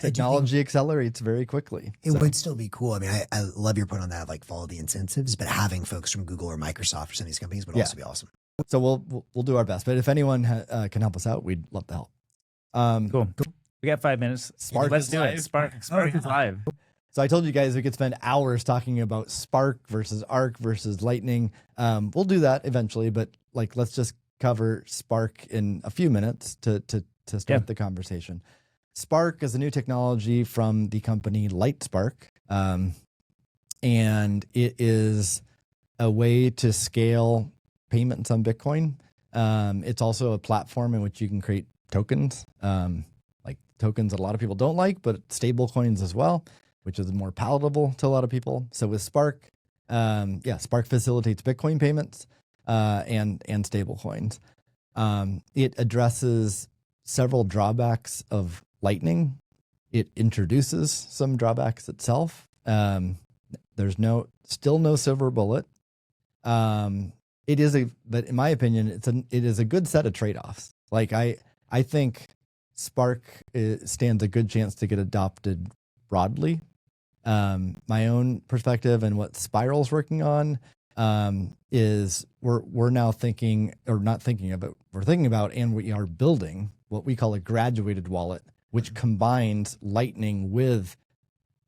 Technology accelerates very quickly. It would still be cool. I mean, I love your point on that, like follow the incentives, but having folks from Google or Microsoft or some of these companies would also be awesome. So we'll do our best. But if anyone can help us out, we'd love to help. Cool. We got 5 minutes. Spark Let's is do live. it. Spark is live. So I told you guys we could spend hours talking about Spark versus Arc versus Lightning. We'll do that eventually, but like let's just cover Spark in a few minutes to start the conversation. Spark is a new technology from the company LightSpark, and it is a way to scale payments on Bitcoin. It's also a platform in which you can create tokens, like tokens that a lot of people don't like, but stable coins as well, which is more palatable to a lot of people. So with Spark, Spark facilitates Bitcoin payments and stable coins. It addresses several drawbacks of Lightning. It introduces some drawbacks itself. There's still no silver bullet. But in my opinion, it is a good set of trade-offs. Like I think Spark stands a good chance to get adopted broadly. My own perspective and what Spiral's working on is we're now thinking, or not thinking about, we're thinking about, and we are building what we call a graduated wallet, which combines Lightning with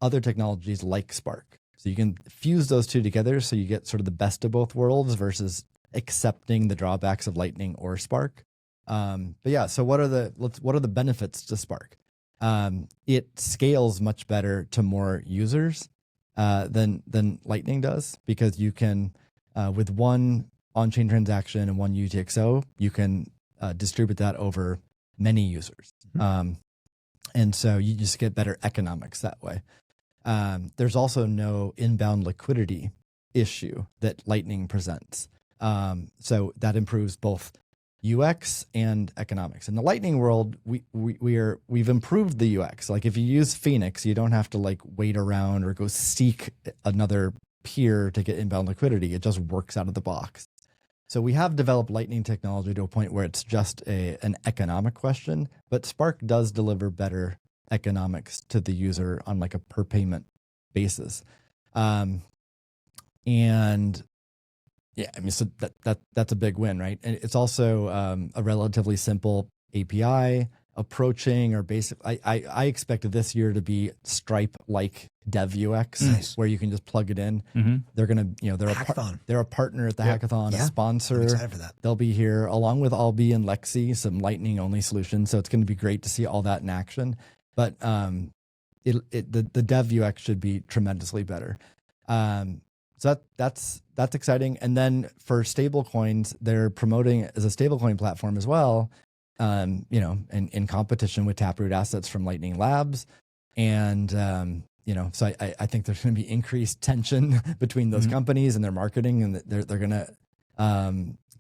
other technologies like Spark. So you can fuse those two together so you get sort of the best of both worlds versus accepting the drawbacks of Lightning or Spark. So what are the benefits to Spark? It scales much better to more users than Lightning does, because you can with one on-chain transaction and one UTXO, you can distribute that over many users. And so you just get better economics that way. There's also no inbound liquidity issue that Lightning presents. So that improves both UX and economics. In the Lightning world, we've improved the UX. Like if you use Phoenix, you don't have to like wait around or go seek another peer to get inbound liquidity. It just works out of the box. So we have developed Lightning technology to a point where it's just an economic question, but Spark does deliver better economics to the user on like a per payment basis. And yeah, I mean, so that's a big win, right? And it's also a relatively simple API approaching, or basic. I expected this year to be Stripe like Dev UX, where you can just plug it in. They're gonna, they're a partner at the Hackathon, a sponsor. I'm excited for that. They'll be here along with Albi and Lexi, some Lightning only solutions. So it's going to be great to see all that in action. But the Dev UX should be tremendously better. So that's exciting. And then for stable coins, they're promoting it as a stablecoin platform as well. In competition with Taproot assets from Lightning Labs. And, so I think there's going to be increased tension between those companies and their marketing, and they're going to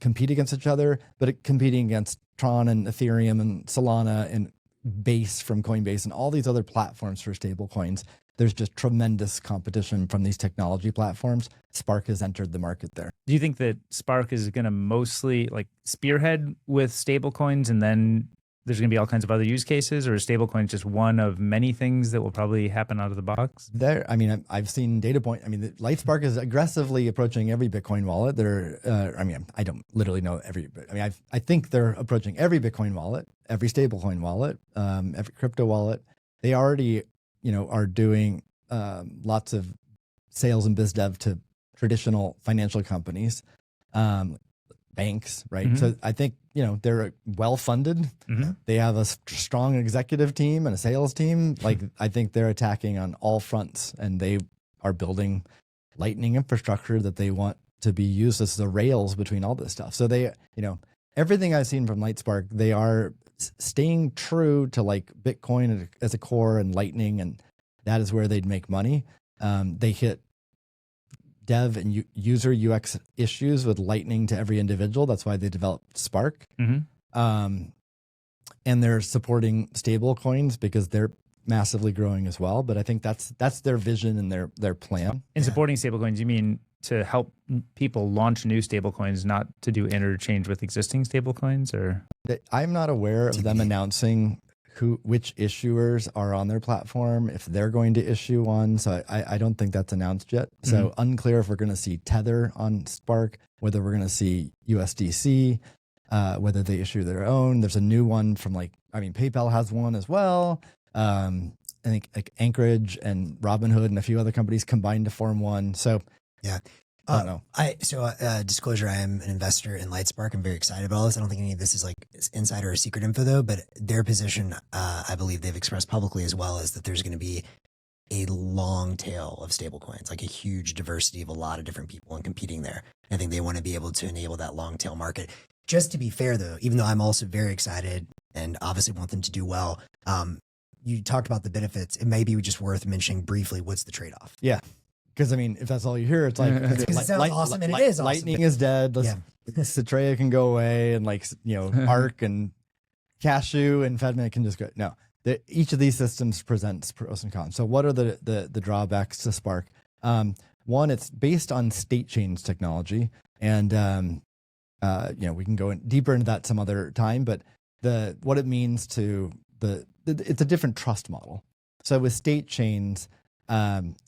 compete against each other, but competing against Tron and Ethereum and Solana and Base from Coinbase and all these other platforms for stable coins. There's just tremendous competition from these technology platforms. Spark has entered the market there. Do you think that Spark is going to mostly like spearhead with stablecoins, and then there's going to be all kinds of other use cases, or is stablecoin just one of many things that will probably happen out of the box? I've seen data point. LightSpark is aggressively approaching every Bitcoin wallet. I don't literally know every. I think they're approaching every Bitcoin wallet, every stablecoin wallet, every crypto wallet. They already are doing lots of sales and biz dev to traditional financial companies, banks, right? So I think, they're well funded. They have a strong executive team and a sales team. Like I think they're attacking on all fronts, and they are building Lightning infrastructure that they want to be used as the rails between all this stuff. So they, everything I've seen from LightSpark, they are staying true to like Bitcoin as a core and Lightning, and that is where they'd make money. They hit dev and user UX issues with Lightning to every individual. That's why they developed Spark. And they're supporting stable coins because they're massively growing as well. But I think that's their vision and their plan. In supporting stablecoins, you mean to help people launch new stablecoins, not to do interchange with existing stablecoins? Or I'm not aware of them announcing which issuers are on their platform, if they're going to issue one. So I don't think that's announced yet. So unclear if we're going to see Tether on Spark, whether we're going to see USDC, whether they issue their own. There's a new one from PayPal has one as well. I think like Anchorage and Robinhood and a few other companies combined to form one. So yeah. I don't know. Disclosure, I am an investor in Lightspark. I'm very excited about all this. I don't think any of this is like insider or secret info though, but their position, I believe they've expressed publicly as well, is that there's going to be a long tail of stable coins, like a huge diversity of a lot of different people and competing there. I think they want to be able to enable that long tail market. Just to be fair though, even though I'm also very excited and obviously want them to do well, you talked about the benefits. It may be just worth mentioning briefly, what's the trade-off? Yeah. Because I mean, if that's all you hear, it's like it sounds awesome, and it is awesome. Lightning is dead. Citrea can go away, and like Arc and Cashew and Fedman can just go. No, each of these systems presents pros and cons. So what are the drawbacks to Spark? One, it's based on state change technology, and we can go deeper into that some other time. But what it means to it's a different trust model. So with state chains,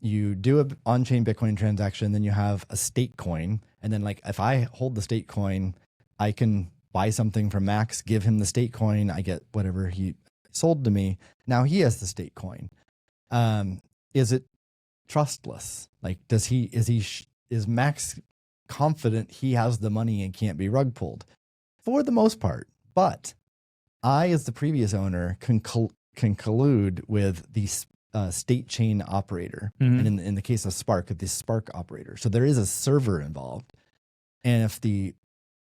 you do an on-chain Bitcoin transaction, then you have a state coin. And then like, if I hold the state coin, I can buy something from Max, give him the state coin. I get whatever he sold to me. Now he has the state coin. Is it trustless? Like, is Max confident he has the money and can't be rug pulled? For the most part. But I, as the previous owner, can collude with the state chain operator, and in the case of Spark, the Spark operator. So there is a server involved, and if the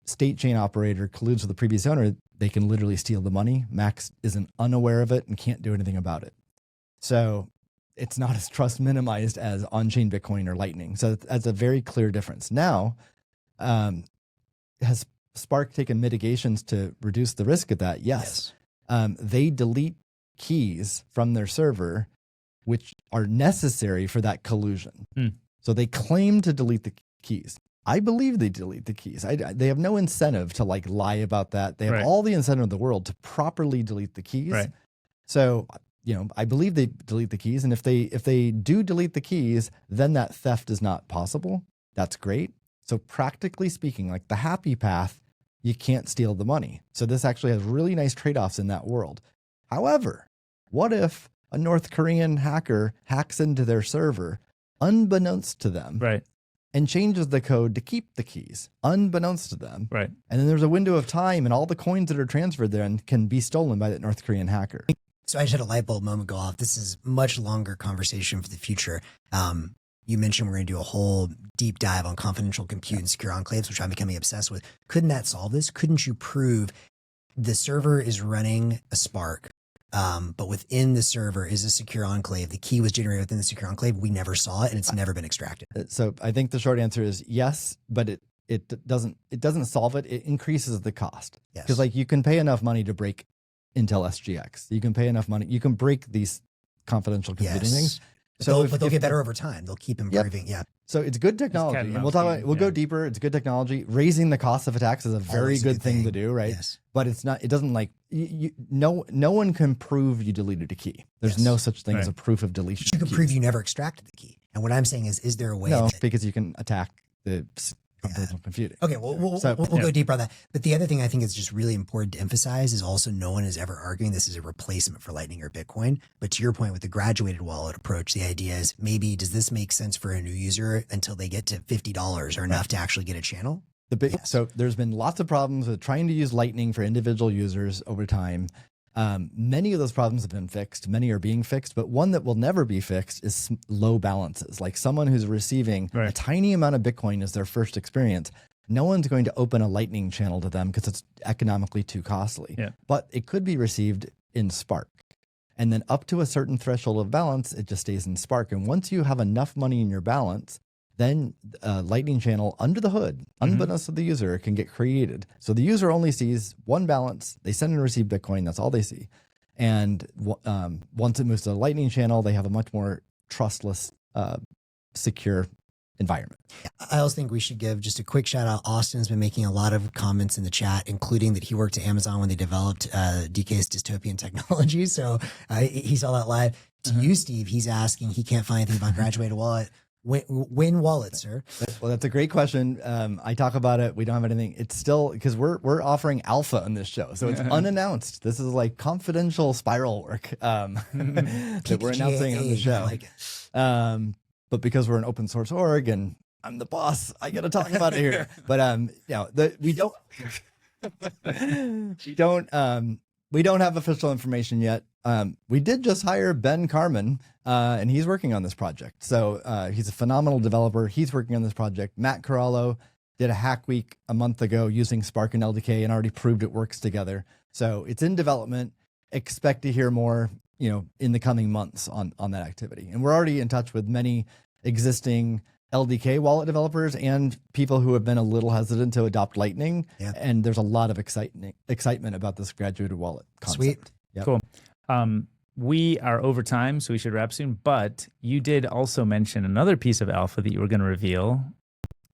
state chain operator colludes with the previous owner, they can literally steal the money. Max isn't unaware of it and can't do anything about it. So it's not as trust minimized as on-chain Bitcoin or Lightning. So that's a very clear difference. Now, has Spark taken mitigations to reduce the risk of that? Yes. They delete keys from their server which are necessary for that collusion. So they claim to delete the keys. I believe they delete the keys. They have no incentive to like lie about that. They have all the incentive in the world to properly delete the keys. Right. So, I believe they delete the keys. And if they do delete the keys, then that theft is not possible. That's great. So practically speaking, like the happy path, you can't steal the money. So this actually has really nice trade-offs in that world. However, what if a North Korean hacker hacks into their server unbeknownst to them, and changes the code to keep the keys unbeknownst to them, and then there's a window of time and all the coins that are transferred then can be stolen by that North Korean hacker? So I just had a light bulb moment go off. This is much longer conversation for the future. You mentioned we're going to do a whole deep dive on confidential compute and secure enclaves, which I'm becoming obsessed with. Couldn't that solve this? Couldn't you prove the server is running a Spark, but within the server is a secure enclave? The key was generated within the secure enclave. We never saw it, and it's never been extracted. So I think the short answer is yes, but it doesn't solve it. It increases the cost. Because like you can pay enough money to break Intel SGX. You can pay enough money. You can break these confidential computing things. But they'll get better over time. They'll keep improving. So it's good technology, and we'll go deeper. It's good technology. Raising the cost of attacks is a very good thing to do, right? But it's not. It doesn't like no one can prove you deleted a key. There's no such thing as a proof of deletion. But you can prove you never extracted the key. And what I'm saying is there a way? No, because you can attack the confidential computing. Okay, we'll go deeper on that. But the other thing I think is just really important to emphasize is also no one is ever arguing this is a replacement for Lightning or Bitcoin. But to your point with the graduated wallet approach, the idea is maybe does this make sense for a new user until they get to $50 or enough to actually get a channel? So there's been lots of problems with trying to use Lightning for individual users over time. Many of those problems have been fixed. Many are being fixed, but one that will never be fixed is low balances. Like someone who's receiving a tiny amount of Bitcoin as their first experience, no one's going to open a Lightning channel to them because it's economically too costly. But it could be received in Spark. And then up to a certain threshold of balance, it just stays in Spark. And once you have enough money in your balance, then a Lightning channel under the hood, unbeknownst to the user, can get created. So the user only sees one balance. They send and receive Bitcoin. That's all they see. And once it moves to the Lightning channel, they have a much more trustless, secure environment. I also think we should give just a quick shout out. Austin's been making a lot of comments in the chat, including that he worked at Amazon when they developed DK's dystopian technology. So he saw that live. To you, Steve, he's asking, he can't find anything about graduated wallet. Win wallet, sir. Well, that's a great question. I talk about it. We don't have anything. It's still because we're offering alpha on this show, so it's unannounced. This is like confidential spiral work that we're announcing on the show. I like it. But because we're an open source org and I'm the boss, I got to talk about it here. But we don't have official information yet. We did just hire Ben Carmen, and he's working on this project. So he's a phenomenal developer. He's working on this project. Matt Corallo did a hack week a month ago using Spark and LDK and already proved it works together. So it's in development. Expect to hear more, in the coming months on that activity. And we're already in touch with many existing LDK wallet developers and people who have been a little hesitant to adopt Lightning. Yep. And there's a lot of excitement about this graduated wallet concept. Sweet. Yep. Cool. We are over time, so we should wrap soon. But you did also mention another piece of alpha that you were going to reveal.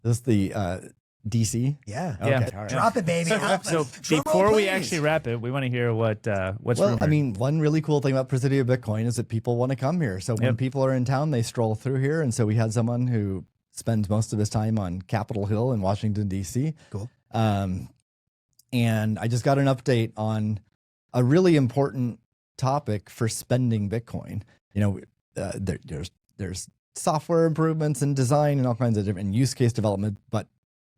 This is the DC. Yeah. Okay. Yeah. All right. Drop it, baby. So before we actually wrap it, we want to hear what's rumored. I mean, one really cool thing about Presidio Bitcoin is that people want to come here. So when people are in town, they stroll through here. And so we had someone who spends most of his time on Capitol Hill in Washington, D.C. Cool. And I just got an update on a really important topic for spending Bitcoin. There's software improvements and design and all kinds of different use case development. But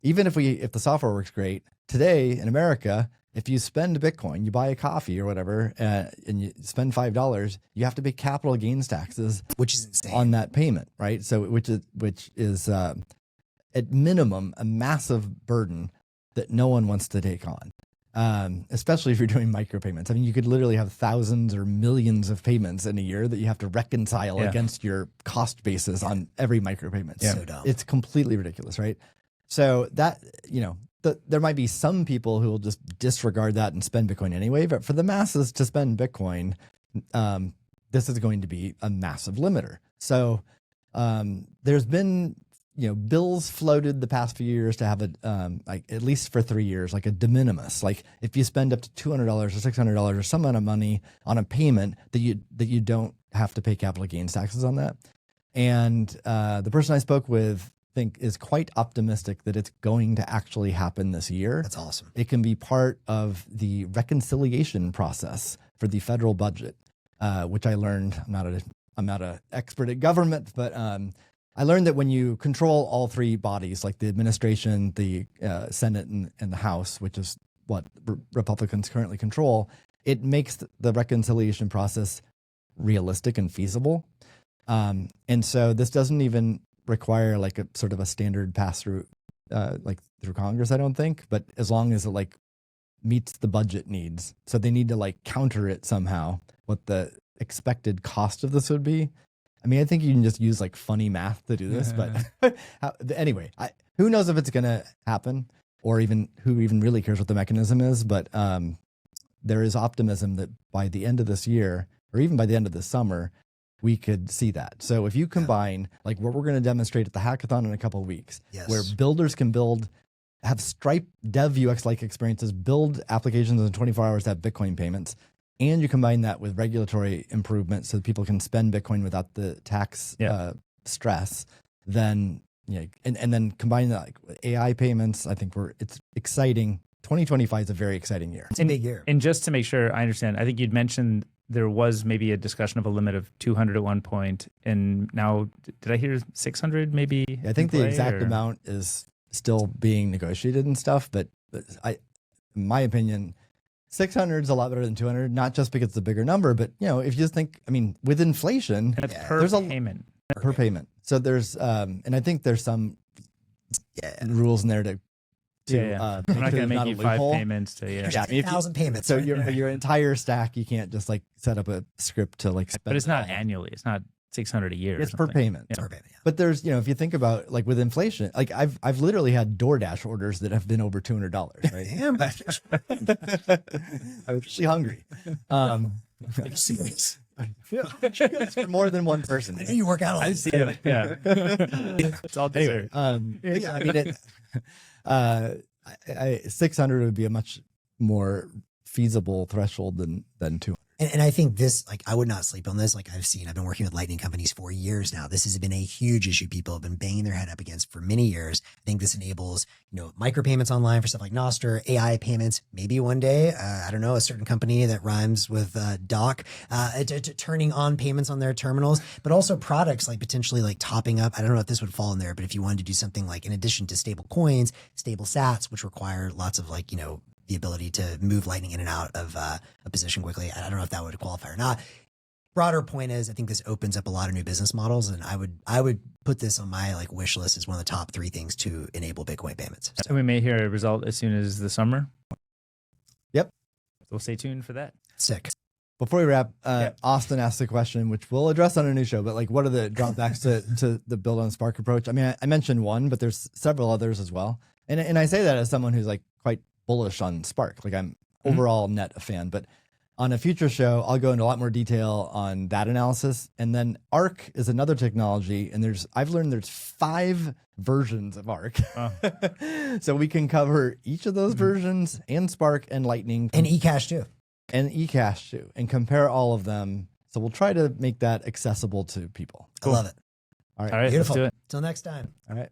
even if the software works great today in America, if you spend Bitcoin, you buy a coffee or whatever, and you spend $5, you have to pay capital gains taxes, which is insane, on that payment, right? So which is at minimum a massive burden that no one wants to take on, especially if you're doing micropayments. I mean, you could literally have thousands or millions of payments in a year that you have to reconcile against your cost basis on every micropayment. Yeah. So dumb. It's completely ridiculous, right? So that, there might be some people who will just disregard that and spend Bitcoin anyway, but for the masses to spend Bitcoin, this is going to be a massive limiter. So there's been, bills floated the past few years to have like at least for 3 years, like a de minimis. Like if you spend up to $200 or $600 or some amount of money on a payment that you don't have to pay capital gains taxes on that. And the person I spoke with is quite optimistic that it's going to actually happen this year. That's awesome. It can be part of the reconciliation process for the federal budget, which I learned. I'm not an expert at government, but I learned that when you control all three bodies, like the administration, the Senate, and the House, which is what Republicans currently control, it makes the reconciliation process realistic and feasible. And so this doesn't even require like a sort of a standard pass through, like through Congress, I don't think, but as long as it like meets the budget needs. So they need to like counter it somehow, what the expected cost of this would be. I mean, I think you can just use like funny math to do this, but anyway, who knows if it's going to happen or even who even really cares what the mechanism is. But there is optimism that by the end of this year or even by the end of the summer, we could see that. So if you combine like what we're going to demonstrate at the hackathon in a couple of weeks, where builders can have Stripe Dev UX-like experiences, build applications in 24 hours to have Bitcoin payments, and you combine that with regulatory improvements so that people can spend Bitcoin without the tax stress, then and then combine that like, with AI payments, I think it's exciting. 2025 is a very exciting year. It's a big year. And just to make sure I understand, I think you'd mentioned there was maybe a discussion of a limit of 200 at one point, and now did I hear 600 maybe? I think the exact amount is still being negotiated and stuff, but in my opinion, 600 is a lot better than 200, not just because it's a bigger number, but if you just think, I mean, with inflation, that's per payment. Per payment. So there's, and I think there's some rules in there to I'm not going to make you 5 payments to 1,000 payments. So your entire stack, you can't just like set up a script to like spend. But it's not annually. It's not 600 a year. It's per payment. Per payment. Yeah. But there's, if you think about like with inflation, like I've literally had DoorDash orders that have been over $200, right? Damn. I was really hungry. Serious. For more than one person. I know you work out a lot. I see it. Yeah. It's all dessert. Anyway, I mean, 600 would be a much more feasible threshold than 200. And I think this, like, I would not sleep on this. Like I've been working with Lightning companies for years now. This has been a huge issue people have been banging their head up against for many years. I think this enables, micropayments online for stuff like Nostr, AI payments. Maybe one day, I don't know, a certain company that rhymes with doc, turning on payments on their terminals, but also products like potentially like topping up. I don't know if this would fall in there, but if you wanted to do something like in addition to stable coins, stable sats, which require lots of like, the ability to move Lightning in and out of a position quickly. I don't know if that would qualify or not. Broader point is, I think this opens up a lot of new business models, and I would put this on my like wish list as one of the top 3 things to enable Bitcoin payments. So we may hear a result as soon as the summer. Yep. So we'll stay tuned for that. Sick. Before we wrap, Austin asked the question, which we'll address on a new show, but like, what are the drawbacks to the build on Spark approach? I mean, I mentioned one, but there's several others as well. And I say that as someone who's like quite bullish on Spark. Like I'm overall net a fan, but on a future show, I'll go into a lot more detail on that analysis. And then Arc is another technology. And I've learned there's 5 versions of Arc. Oh. So we can cover each of those versions and Spark and Lightning. And eCash too. And compare all of them. So we'll try to make that accessible to people. Cool. I love it. All right. All right. Beautiful. Let's do it. Till next time. All right.